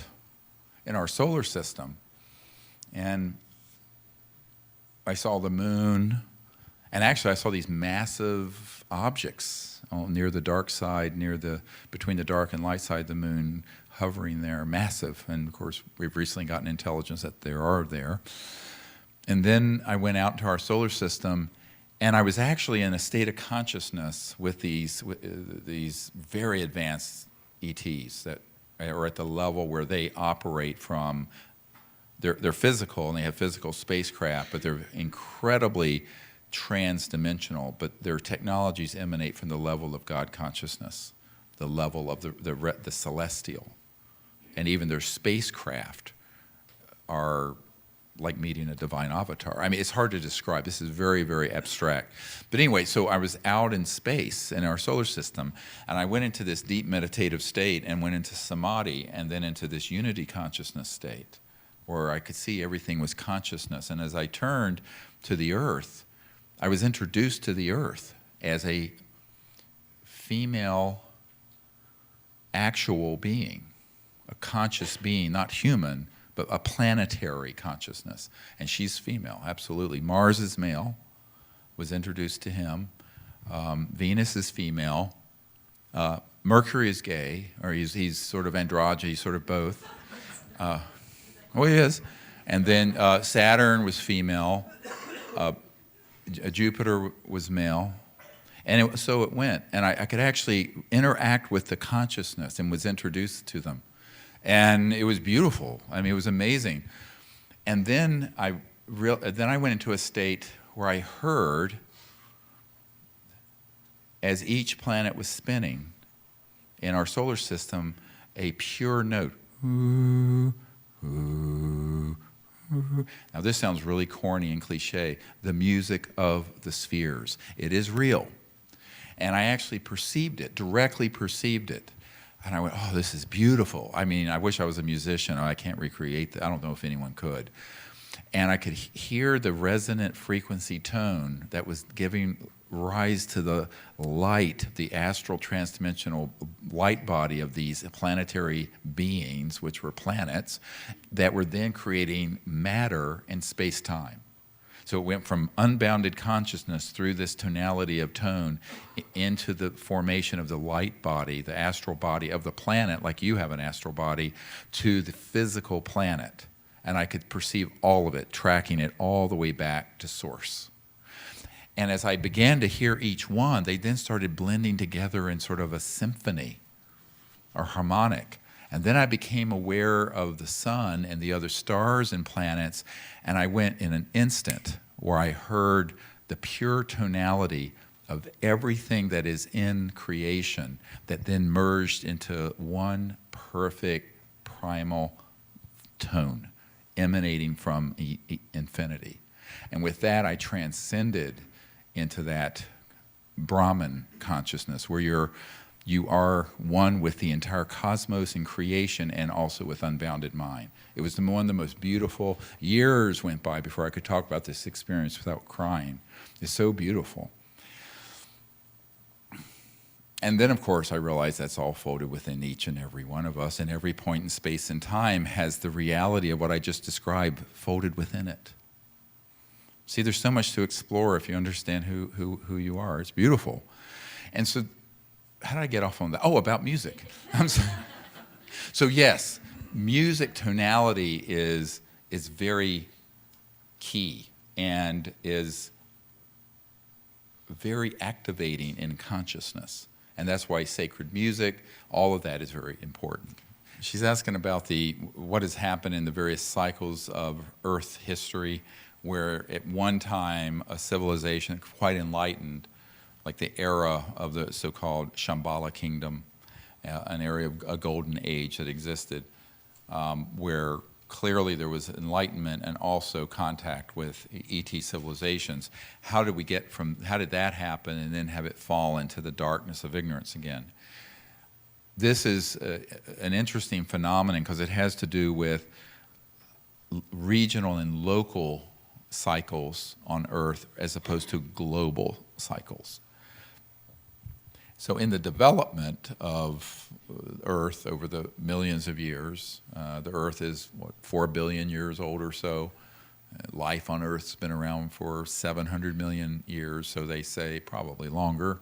in our solar system and I saw the moon, and actually I saw these massive objects near the dark side, between the dark and light side of the moon, hovering there, massive. And of course, we've recently gotten intelligence that they are there. And then I went out to our solar system, And I was actually in a state of consciousness with these very advanced ETs that are at the level where they operate from. They're physical and they have physical spacecraft, but they're incredibly transdimensional. But their technologies emanate from the level of God consciousness, the level of the celestial, and even their spacecraft are like meeting a divine avatar. I mean, it's hard to describe. This is very, very abstract. But anyway, so I was out in space in our solar system, and I went into this deep meditative state and went into samadhi and then into this unity consciousness state where I could see everything was consciousness. And as I turned to the earth, I was introduced to the earth as a female actual being, a conscious being, not human, but a planetary consciousness. And she's female, absolutely. Mars is male, was introduced to him. Venus is female. Mercury is gay, or he's sort of androgynous, he's sort of both. Oh, he is. And then Saturn was female. Jupiter was male. And so it went. And I could actually interact with the consciousness and was introduced to them. And it was beautiful. I mean, it was amazing. And then I went into a state where I heard, as each planet was spinning in our solar system, a pure note. Ooh, ooh, ooh. Now, this sounds really corny and cliche. The music of the spheres. It is real. And I actually perceived it, directly perceived it. And I went, oh, this is beautiful. I mean, I wish I was a musician. I can't recreate that. I don't know if anyone could. And I could hear the resonant frequency tone that was giving rise to the light, the astral transdimensional light body of these planetary beings, which were planets, that were then creating matter in space-time. So it went from unbounded consciousness through this tonality of tone into the formation of the light body, the astral body of the planet, like you have an astral body, to the physical planet. And I could perceive all of it, tracking it all the way back to source. And as I began to hear each one, they then started blending together in sort of a symphony or harmonic. And then I became aware of the sun and the other stars and planets, and I went in an instant where I heard the pure tonality of everything that is in creation that then merged into one perfect primal tone emanating from infinity. And with that, I transcended into that Brahman consciousness where you are one with the entire cosmos and creation and also with unbounded mind. It was one of the most beautiful. Years went by before I could talk about this experience without crying. It's so beautiful. And then, of course, I realized that's all folded within each and every one of us, and every point in space and time has the reality of what I just described folded within it. See, there's so much to explore if you understand who you are. It's beautiful. And so, how did I get off on that? Oh, about music. I'm sorry. So yes, music tonality is very key and is very activating in consciousness. And that's why sacred music, all of that is very important. She's asking about what has happened in the various cycles of Earth history, where at one time a civilization quite enlightened, like the era of the so-called Shambhala kingdom, an area of a golden age that existed, where clearly there was enlightenment and also contact with ET civilizations. How did that happen and then have it fall into the darkness of ignorance again? This is an interesting phenomenon because it has to do with regional and local cycles on Earth as opposed to global cycles. So in the development of Earth over the millions of years, the Earth is, 4 billion years old or so. Life on Earth's been around for 700 million years, so they say probably longer.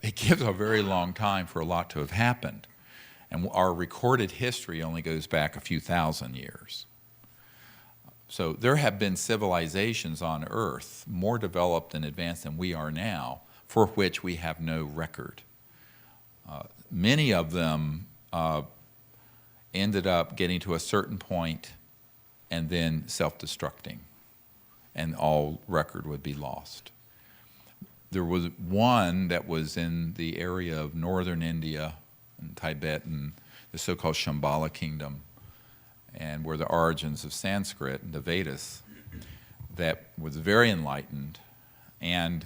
It gives a very long time for a lot to have happened. And our recorded history only goes back a few thousand years. So there have been civilizations on Earth more developed and advanced than we are now, for which we have no record. Many of them ended up getting to a certain point and then self-destructing, and all record would be lost. There was one that was in the area of northern India and Tibet and the so-called Shambhala kingdom, and were the origins of Sanskrit and the Vedas, that was very enlightened and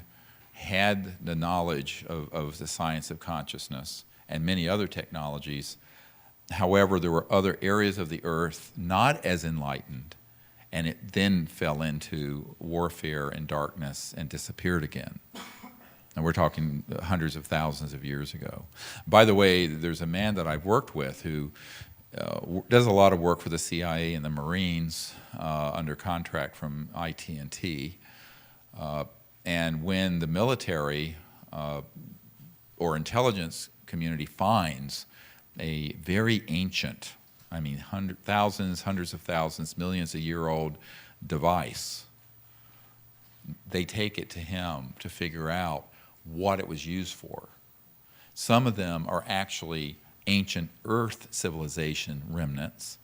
had the knowledge of the science of consciousness and many other technologies. However, there were other areas of the earth not as enlightened, and it then fell into warfare and darkness and disappeared again. And we're talking hundreds of thousands of years ago. By the way, there's a man that I've worked with who does a lot of work for the CIA and the Marines under contract from IT&T. And when the military or intelligence community finds a very ancient, I mean thousands, hundreds of thousands, millions a year old device, they take it to him to figure out what it was used for. Some of them are actually ancient Earth civilization remnants.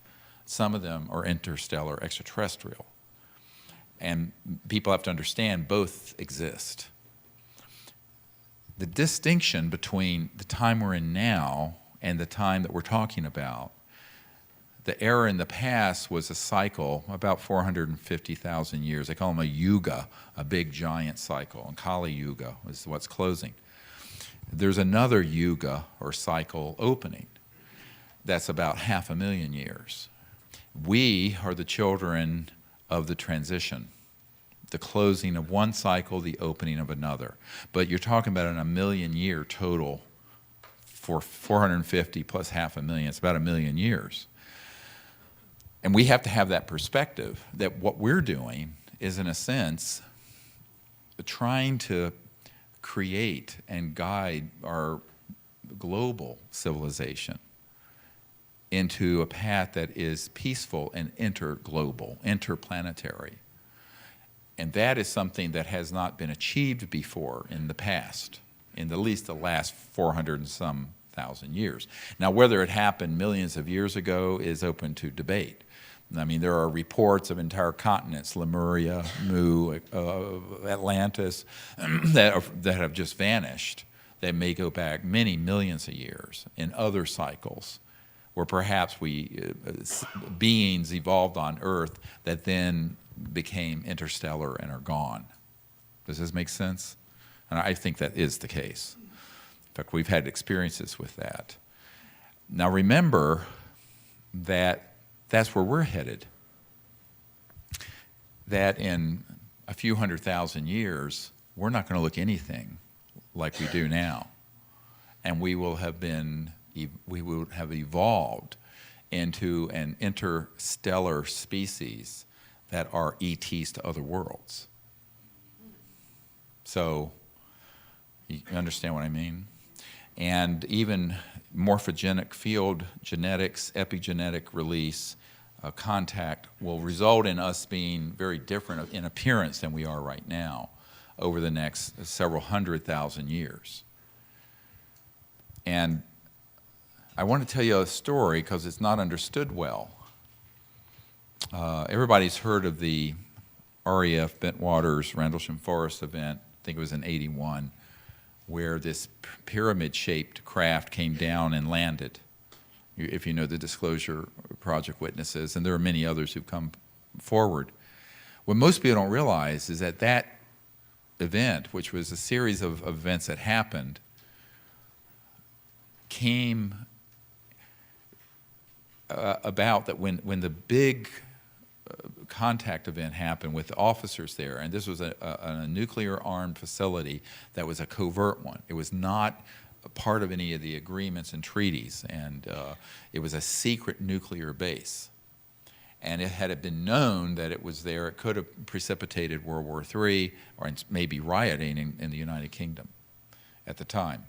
Some of them are interstellar, extraterrestrial. And people have to understand both exist. The distinction between the time we're in now and the time that we're talking about, the era in the past was a cycle about 450,000 years. They call them a yuga, a big giant cycle, and Kali Yuga is what's closing. There's another yuga or cycle opening that's about 500,000 years. We are the children of the transition, the closing of one cycle, the opening of another. But you're talking about in a 1,000,000-year total for 450 plus 500,000, it's about 1,000,000 years. And we have to have that perspective that what we're doing is, in a sense, trying to create and guide our global civilization into a path that is peaceful and interglobal, interplanetary. And that is something that has not been achieved before in the past, in at least the last 400 and some thousand years. Now, whether it happened millions of years ago is open to debate. I mean, there are reports of entire continents, Lemuria, Mu, Atlantis, that have just vanished, that may go back many millions of years in other cycles, where perhaps beings evolved on Earth that then became interstellar and are gone. Does this make sense? And I think that is the case. In fact, we've had experiences with that. Now remember that that's where we're headed. That in a few 100,000 years, we're not going to look anything like we do now. And we will have evolved into an interstellar species that are ETs to other worlds. So, you understand what I mean? And even morphogenic field genetics, epigenetic release, contact will result in us being very different in appearance than we are right now over the next several 100,000 years. And I want to tell you a story because it's not understood well. Everybody's heard of the RAF Bentwaters Rendlesham Forest event. I think it was in '81, where this pyramid-shaped craft came down and landed, if you know the Disclosure Project witnesses, and there are many others who've come forward. What most people don't realize is that that event, which was a series of events that happened, came about that when the big contact event happened with the officers there, and this was a nuclear-armed facility that was a covert one. It was not a part of any of the agreements and treaties, and it was a secret nuclear base. And had it been known that it was there, it could have precipitated World War III or maybe rioting in the United Kingdom at the time.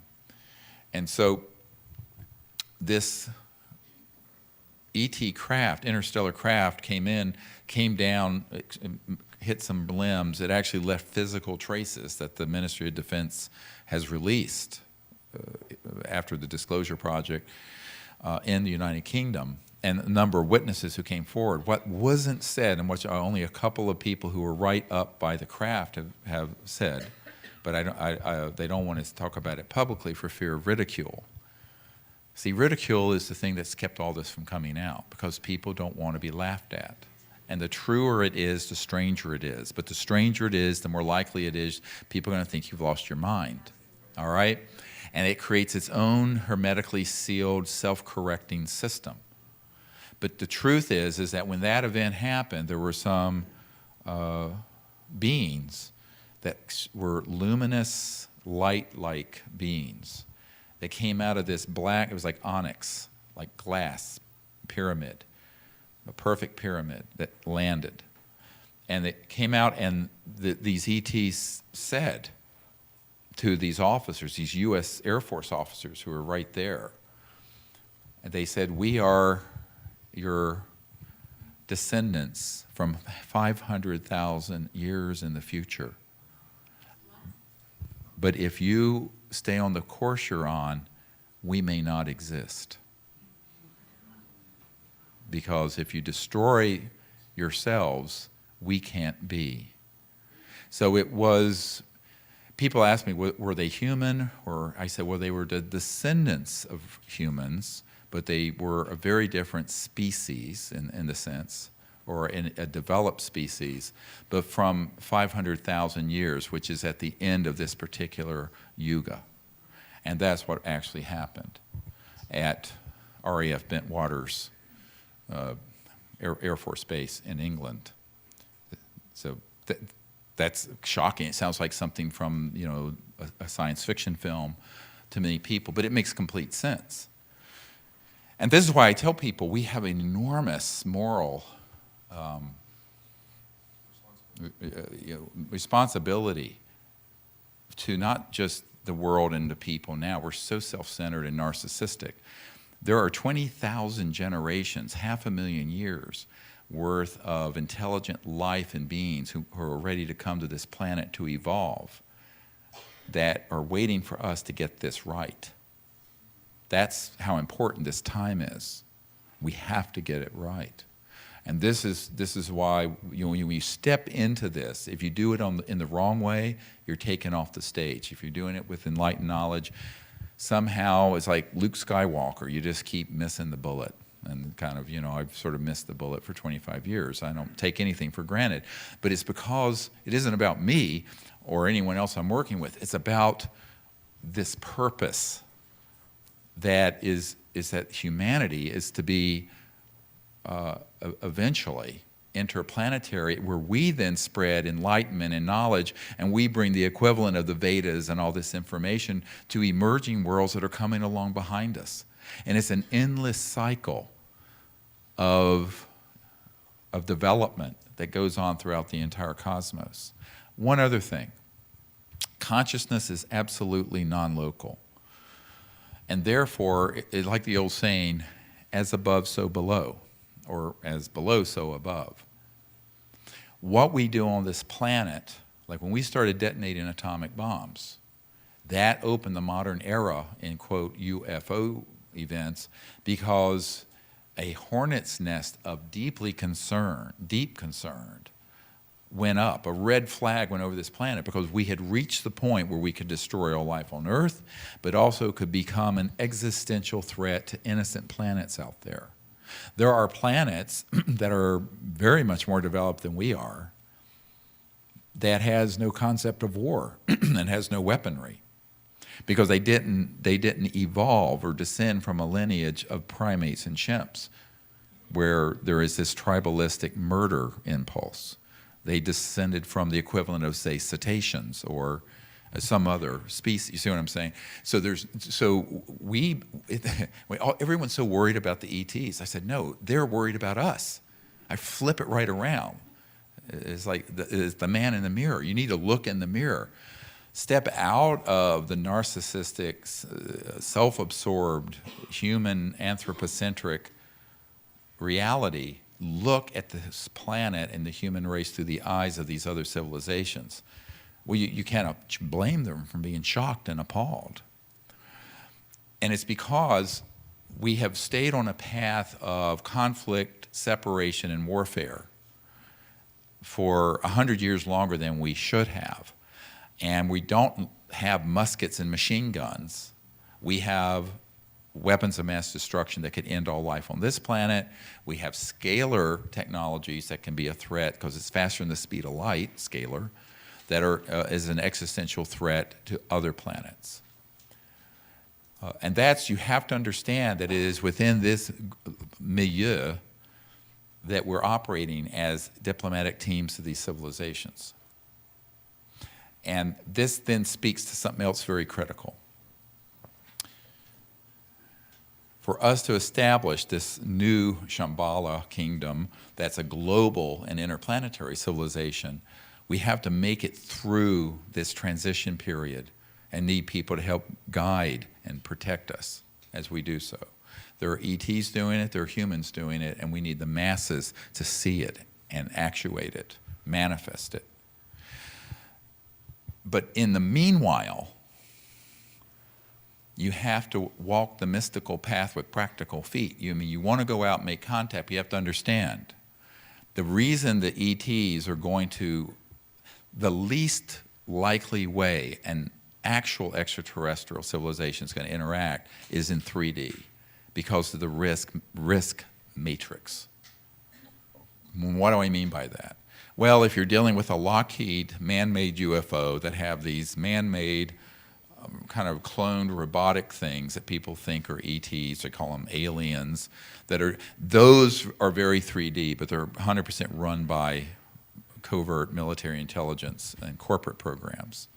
And so this ET craft, interstellar craft, came down, hit some limbs. It actually left physical traces that the Ministry of Defense has released after the Disclosure Project in the United Kingdom, and a number of witnesses who came forward. What wasn't said, and what only a couple of people who were right up by the craft have said, but they don't want to talk about it publicly for fear of ridicule. See, ridicule is the thing that's kept all this from coming out, because people don't want to be laughed at. And the truer it is, the stranger it is. But the stranger it is, the more likely it is people are going to think you've lost your mind. All right? And it creates its own hermetically sealed, self-correcting system. But the truth is that when that event happened, there were some beings that were luminous, light-like beings that came out of this black, it was like onyx, like glass pyramid, a perfect pyramid that landed. And it came out, and these ETs said to these officers, these U.S. Air Force officers who were right there, and they said, "We are your descendants from 500,000 years in the future. But if you stay on the course you're on, we may not exist. Because if you destroy yourselves, we can't be." So it was, people asked me, were they human? Or I said, well, they were the descendants of humans, but they were a very different species in the sense, or in a developed species, but from 500,000 years, which is at the end of this particular yuga. And that's what actually happened at RAF Bentwaters Air Force Base in England. So that's shocking. It sounds like something from, you know, a science fiction film to many people, but it makes complete sense. And this is why I tell people we have an enormous moral responsibility to not just the world and the people now. We're so self-centered and narcissistic. There are 20,000 generations, 500,000 years worth of intelligent life and beings who are ready to come to this planet to evolve, that are waiting for us to get this right. That's how important this time is. We have to get it right. And this is why, you know, when you step into this, if you do it in the wrong way, you're taken off the stage. If you're doing it with enlightened knowledge, somehow it's like Luke Skywalker. You just keep missing the bullet. And kind of, you know, I've sort of missed the bullet for 25 years. I don't take anything for granted. But it's because it isn't about me or anyone else I'm working with. It's about this purpose that is that humanity is to be eventually interplanetary, where we then spread enlightenment and knowledge, and we bring the equivalent of the Vedas and all this information to emerging worlds that are coming along behind us. And it's an endless cycle of development that goes on throughout the entire cosmos. One other thing, consciousness is absolutely non-local. And therefore, it's like the old saying, as above, so below, or as below, so above. What we do on this planet, like when we started detonating atomic bombs, that opened the modern era in, quote, UFO events, because a hornet's nest of deep concern, went up. A red flag went over this planet because we had reached the point where we could destroy all life on Earth, but also could become an existential threat to innocent planets out there. There are planets that are very much more developed than we are that has no concept of war and has no weaponry, because they didn't evolve or descend from a lineage of primates and chimps where there is this tribalistic murder impulse. They descended from the equivalent of, say, cetaceans or some other species. You see what I'm saying? So everyone's so worried about the ETs. I said, no, they're worried about us. I flip it right around. It's like it's the man in the mirror. You need to look in the mirror. Step out of the narcissistic, self-absorbed, human, anthropocentric reality look at this planet and the human race through the eyes of these other civilizations, well, you cannot blame them for being shocked and appalled. And it's because we have stayed on a path of conflict, separation, and warfare for 100 years longer than we should have. And we don't have muskets and machine guns. We have weapons of mass destruction that could end all life on this planet. We have scalar technologies that can be a threat because it's faster than the speed of light, scalar, that is an existential threat to other planets. And that's, you have to understand that it is within this milieu that we're operating as diplomatic teams to these civilizations. And this then speaks to something else very critical. For us to establish this new Shambhala kingdom that's a global and interplanetary civilization, we have to make it through this transition period and need people to help guide and protect us as we do so. There are ETs doing it, there are humans doing it, and we need the masses to see it and actuate it, manifest it. But in the meanwhile, you have to walk the mystical path with practical feet. You want to go out and make contact, you have to understand. The reason the ETs are going to, the least likely way an actual extraterrestrial civilization is going to interact is in 3D because of the risk matrix. What do I mean by that? Well, if you're dealing with a Lockheed man-made UFO that have these man-made kind of cloned robotic things that people think are ETs, they call them aliens, those are very 3D, but they're 100% run by covert military intelligence and corporate programs,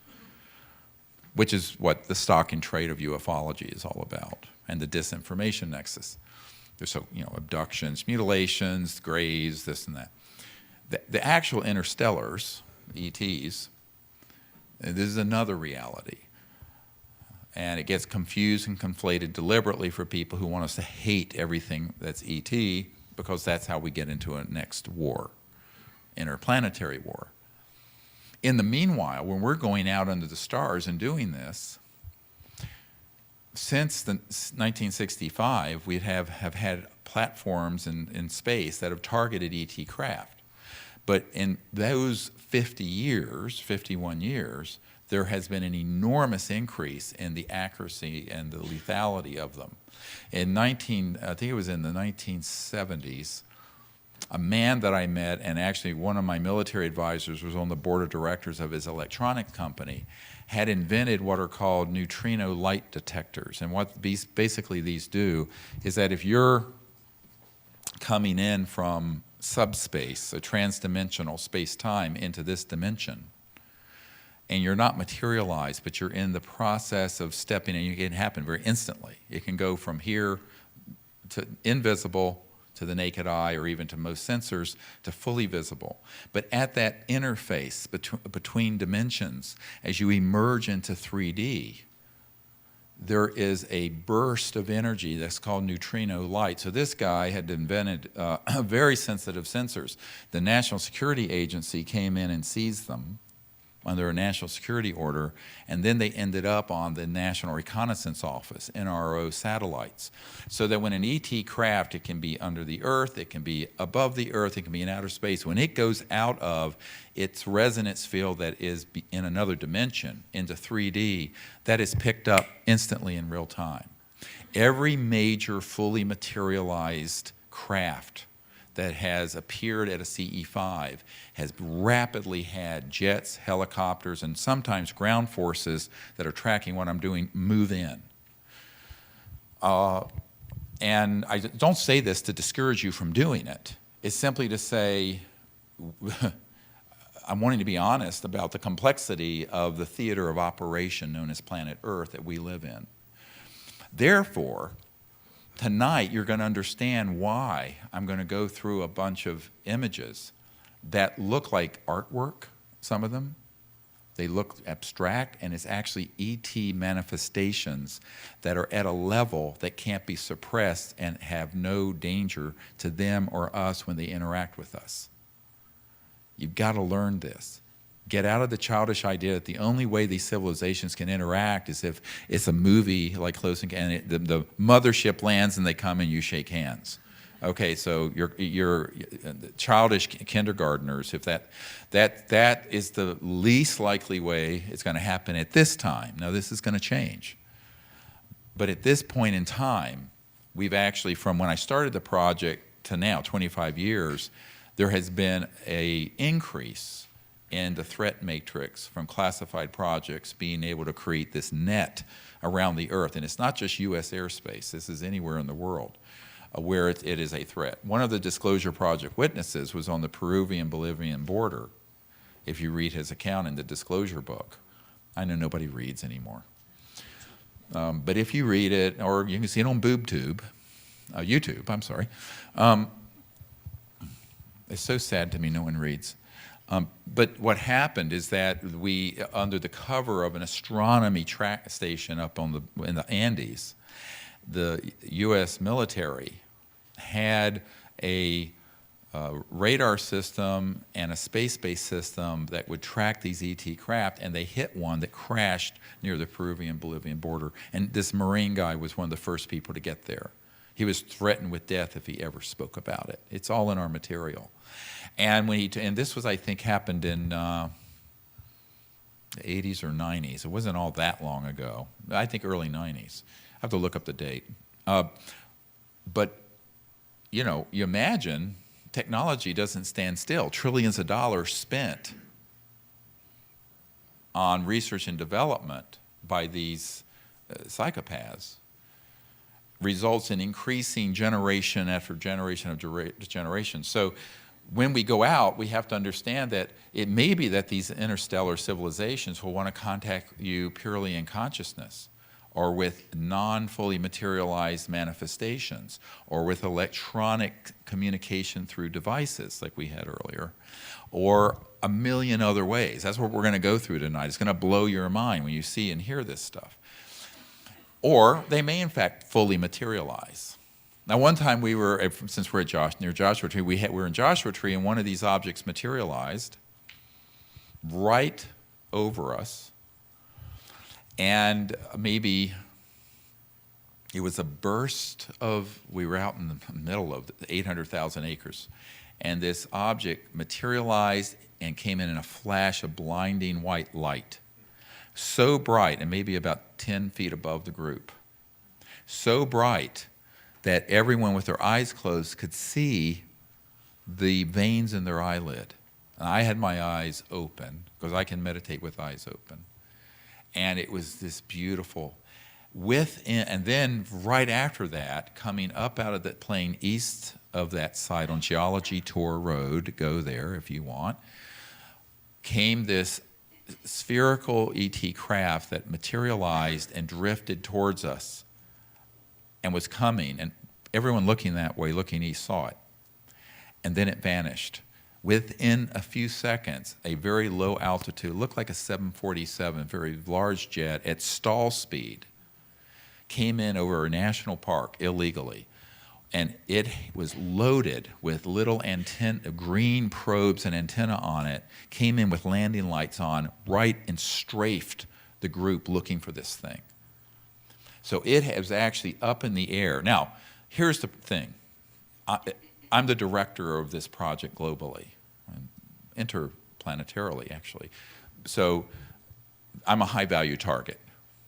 which is what the stock and trade of ufology is all about, and the disinformation nexus. There's abductions, mutilations, graves, this and that. The actual interstellars, ETs, this is another reality. And it gets confused and conflated deliberately for people who want us to hate everything that's ET, because that's how we get into a next war, interplanetary war. In the meanwhile, when we're going out under the stars and doing this, since 1965, we have had platforms in space that have targeted ET craft. But in those 50 years, 51 years, there has been an enormous increase in the accuracy and the lethality of them. I think it was in the 1970s, a man that I met, and actually one of my military advisors was on the board of directors of his electronic company, had invented what are called neutrino light detectors. And what basically these do is that if you're coming in from subspace, a transdimensional space-time, into this dimension, and you're not materialized, but you're in the process of stepping in, it can happen very instantly. It can go from here to invisible to the naked eye, or even to most sensors, to fully visible. But at that interface between dimensions, as you emerge into 3D, there is a burst of energy that's called neutrino light. So this guy had invented very sensitive sensors. The National Security Agency came in and seized them under a national security order, and then they ended up on the National Reconnaissance Office, NRO satellites. So that when an ET craft, it can be under the Earth, it can be above the Earth, it can be in outer space, when it goes out of its resonance field that is in another dimension into 3D, that is picked up instantly in real time. Every major fully materialized craft that has appeared at a CE5 has rapidly had jets, helicopters, and sometimes ground forces that are tracking what I'm doing move in. And I don't say this to discourage you from doing it. It's simply to say, I'm wanting to be honest about the complexity of the theater of operation known as planet Earth that we live in. Therefore, tonight you're going to understand why I'm going to go through a bunch of images that look like artwork, some of them, They look abstract, and it's actually ET manifestations that are at a level that can't be suppressed and have no danger to them or us when they interact with us. You've got to learn this. Get out of the childish idea that the only way these civilizations can interact is if it's a movie like Closing, and the mothership lands and they come and you shake hands. Okay, so you're childish kindergartners. If that is the least likely way it's going to happen at this time. Now this is going to change, but at this point in time, we've actually, from when I started the project to now, 25 years, there has been an increase in the threat matrix from classified projects being able to create this net around the Earth, and it's not just U.S. airspace. This is anywhere in the world where it is a threat. One of the Disclosure Project witnesses was on the Peruvian-Bolivian border, if you read his account in the Disclosure book. I know nobody reads anymore. But if you read it, or you can see it on YouTube, I'm sorry. It's so sad to me no one reads. But what happened is that we, under the cover of an astronomy track station up in the Andes, the U.S. military had a radar system and a space-based system that would track these ET craft, and they hit one that crashed near the Peruvian-Bolivian border. And this Marine guy was one of the first people to get there. He was threatened with death if he ever spoke about it. It's all in our material. And and this was, I think, happened in the 80s or 90s. It wasn't all that long ago. I think early 90s. I have to look up the date. But, you know, you imagine technology doesn't stand still. Trillions of dollars spent on research and development by these psychopaths results in increasing generation after generation of generation. So when we go out, we have to understand that it may be that these interstellar civilizations will want to contact you purely in consciousness, or with non-fully materialized manifestations, or with electronic communication through devices like we had earlier, or a million other ways. That's what we're going to go through tonight. It's going to blow your mind when you see and hear this stuff. Or they may in fact fully materialize. Now one time we were, since we're at near Joshua Tree, we were in Joshua Tree, and one of these objects materialized right over us. And maybe it was a burst of, we were out in the middle of 800,000 acres, and this object materialized and came in a flash of blinding white light. So bright, and maybe about 10 feet above the group. So bright that everyone with their eyes closed could see the veins in their eyelid. And I had my eyes open, because I can meditate with eyes open. And it was this beautiful, and then right after that, coming up out of that plane east of that site on Geology Tour Road, go there if you want, came this spherical ET craft that materialized and drifted towards us and was coming, and everyone looking that way, looking east, saw it. And then it vanished. Within a few seconds, a very low altitude, looked like a 747, very large jet at stall speed, came in over a national park illegally. And it was loaded with little green probes and antenna on it, came in with landing lights on, right, and strafed the group looking for this thing. So it was actually up in the air. Now, here's the thing. I'm the director of this project globally, interplanetarily, actually. So I'm a high-value target.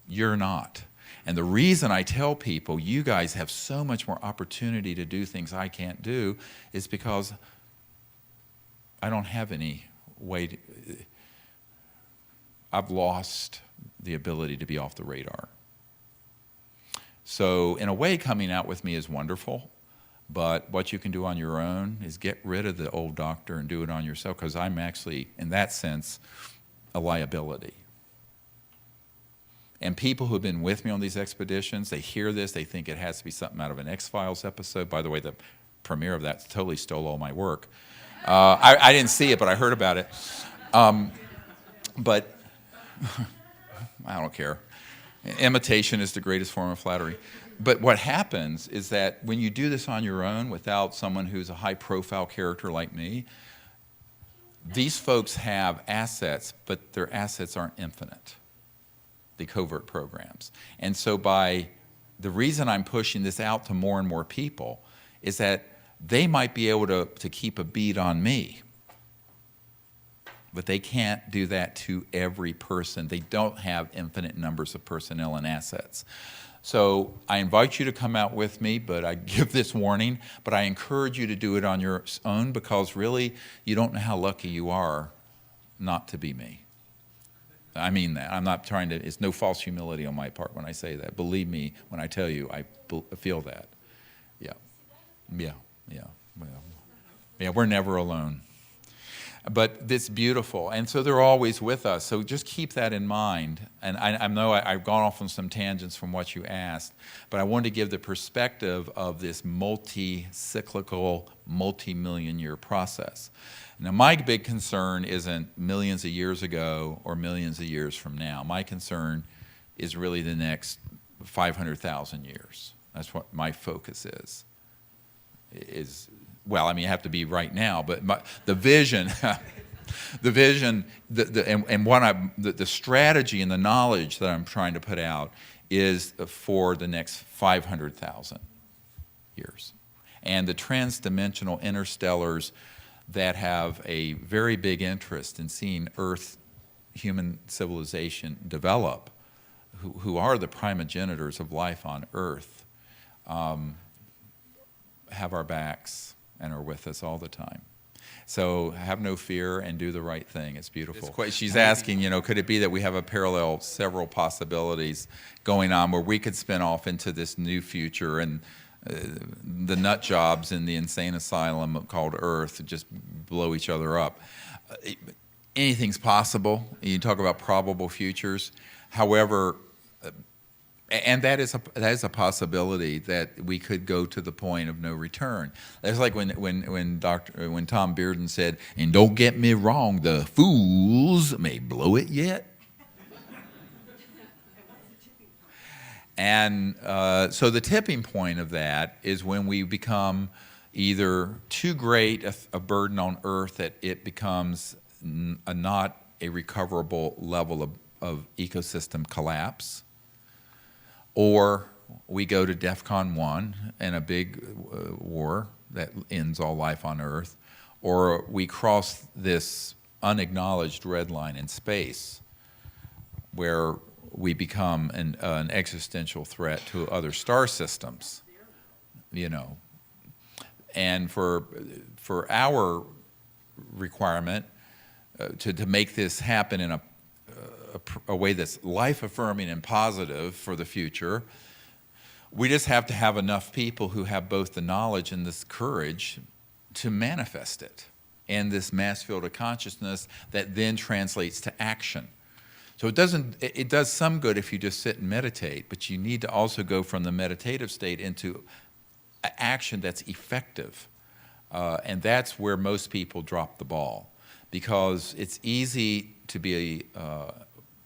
You're not. And the reason I tell people you guys have so much more opportunity to do things I can't do is because I don't have any way to, I've lost the ability to be off the radar. So in a way, coming out with me is wonderful, but what you can do on your own is get rid of the old doctor and do it on yourself, because I'm actually, in that sense, a liability. And people who have been with me on these expeditions, they hear this, they think it has to be something out of an X-Files episode. By the way, the premiere of that totally stole all my work. I didn't see it, but I heard about it. But I don't care. Imitation is the greatest form of flattery. But what happens is that when you do this on your own without someone who's a high-profile character like me, these folks have assets, but their assets aren't infinite, the covert programs. And so the reason I'm pushing this out to more and more people is that they might be able to keep a bead on me, but they can't do that to every person. They don't have infinite numbers of personnel and assets. So I invite you to come out with me, but I give this warning, but I encourage you to do it on your own, because really you don't know how lucky you are not to be me. I mean that. I'm not trying to, it's no false humility on my part when I say that. Believe me when I tell you, I feel that. Yeah. Well, we're never alone. But it's beautiful, and so they're always with us. So just keep that in mind. And I know I've gone off on some tangents from what you asked, but I wanted to give the perspective of this multi-cyclical, multi-million-year process. Now, my big concern isn't millions of years ago or millions of years from now. My concern is really the next 500,000 years. That's what my focus is. Well, I mean, you have to be right now, but the vision, the strategy and the knowledge that I'm trying to put out is for the next 500,000 years. And the transdimensional interstellars that have a very big interest in seeing Earth, human civilization develop, who are the primogenitors of life on Earth, have our backs and are with us all the time. So have no fear and do the right thing. It's beautiful. She's asking, could it be that we have a parallel, several possibilities going on where we could spin off into this new future, and the nut jobs in the insane asylum called Earth just blow each other up. Anything's possible. You talk about probable futures. However, and that is a possibility that we could go to the point of no return. That's like when Tom Bearden said, "And don't get me wrong, the fools may blow it yet." And so the tipping point of that is when we become either too great a burden on Earth that it becomes not a recoverable level of ecosystem collapse, or we go to DEFCON 1 and a big war that ends all life on Earth, or we cross this unacknowledged red line in space where we become an existential threat to other star systems, And for our requirement to make this happen in a way that's life-affirming and positive for the future, we just have to have enough people who have both the knowledge and this courage to manifest it and this mass field of consciousness that then translates to action. So it does some good if you just sit and meditate, but you need to also go from the meditative state into action that's effective. And that's where most people drop the ball, because it's easy to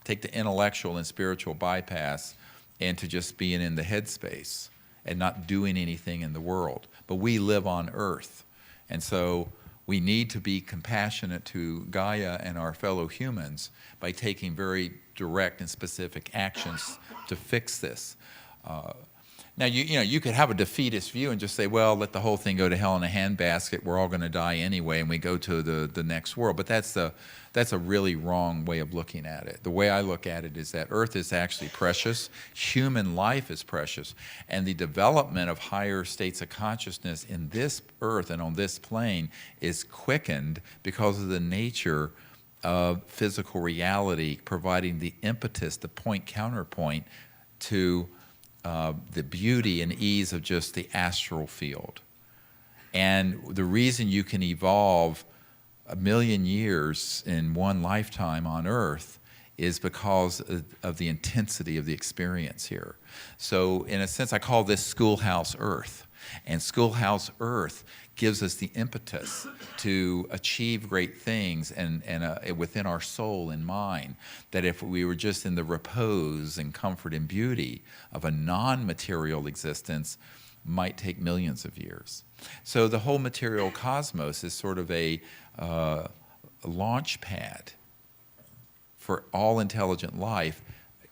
take the intellectual and spiritual bypass and to just being in the headspace and not doing anything in the world. But we live on Earth, and so we need to be compassionate to Gaia and our fellow humans by taking very direct and specific actions to fix this. Now, you could have a defeatist view and just say, well, let the whole thing go to hell in a handbasket. We're all going to die anyway, and we go to the next world. But that's a really wrong way of looking at it. The way I look at it is that Earth is actually precious. Human life is precious. And the development of higher states of consciousness in this Earth and on this plane is quickened because of the nature of physical reality providing the impetus, the counterpoint to the beauty and ease of just the astral field. And the reason you can evolve 1 million years in one lifetime on Earth is because of the intensity of the experience here. So in a sense, I call this schoolhouse Earth. And Schoolhouse Earth gives us the impetus to achieve great things and within our soul and mind, that if we were just in the repose and comfort and beauty of a non-material existence, might take millions of years. So the whole material cosmos is sort of a launch pad for all intelligent life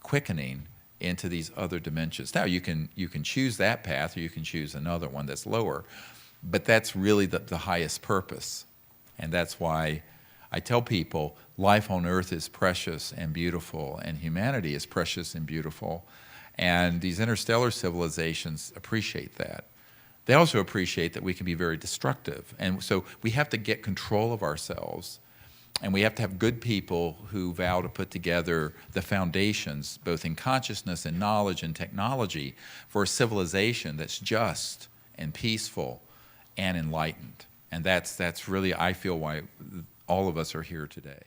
quickening into these other dimensions. Now you can choose that path, or you can choose another one that's lower, but that's really the highest purpose. And that's why I tell people life on Earth is precious and beautiful, and humanity is precious and beautiful. And these interstellar civilizations appreciate that. They also appreciate that we can be very destructive. And so we have to get control of ourselves, and we have to have good people who vow to put together the foundations, both in consciousness and knowledge and technology, for a civilization that's just and peaceful and enlightened. And that's really, I feel, why all of us are here today.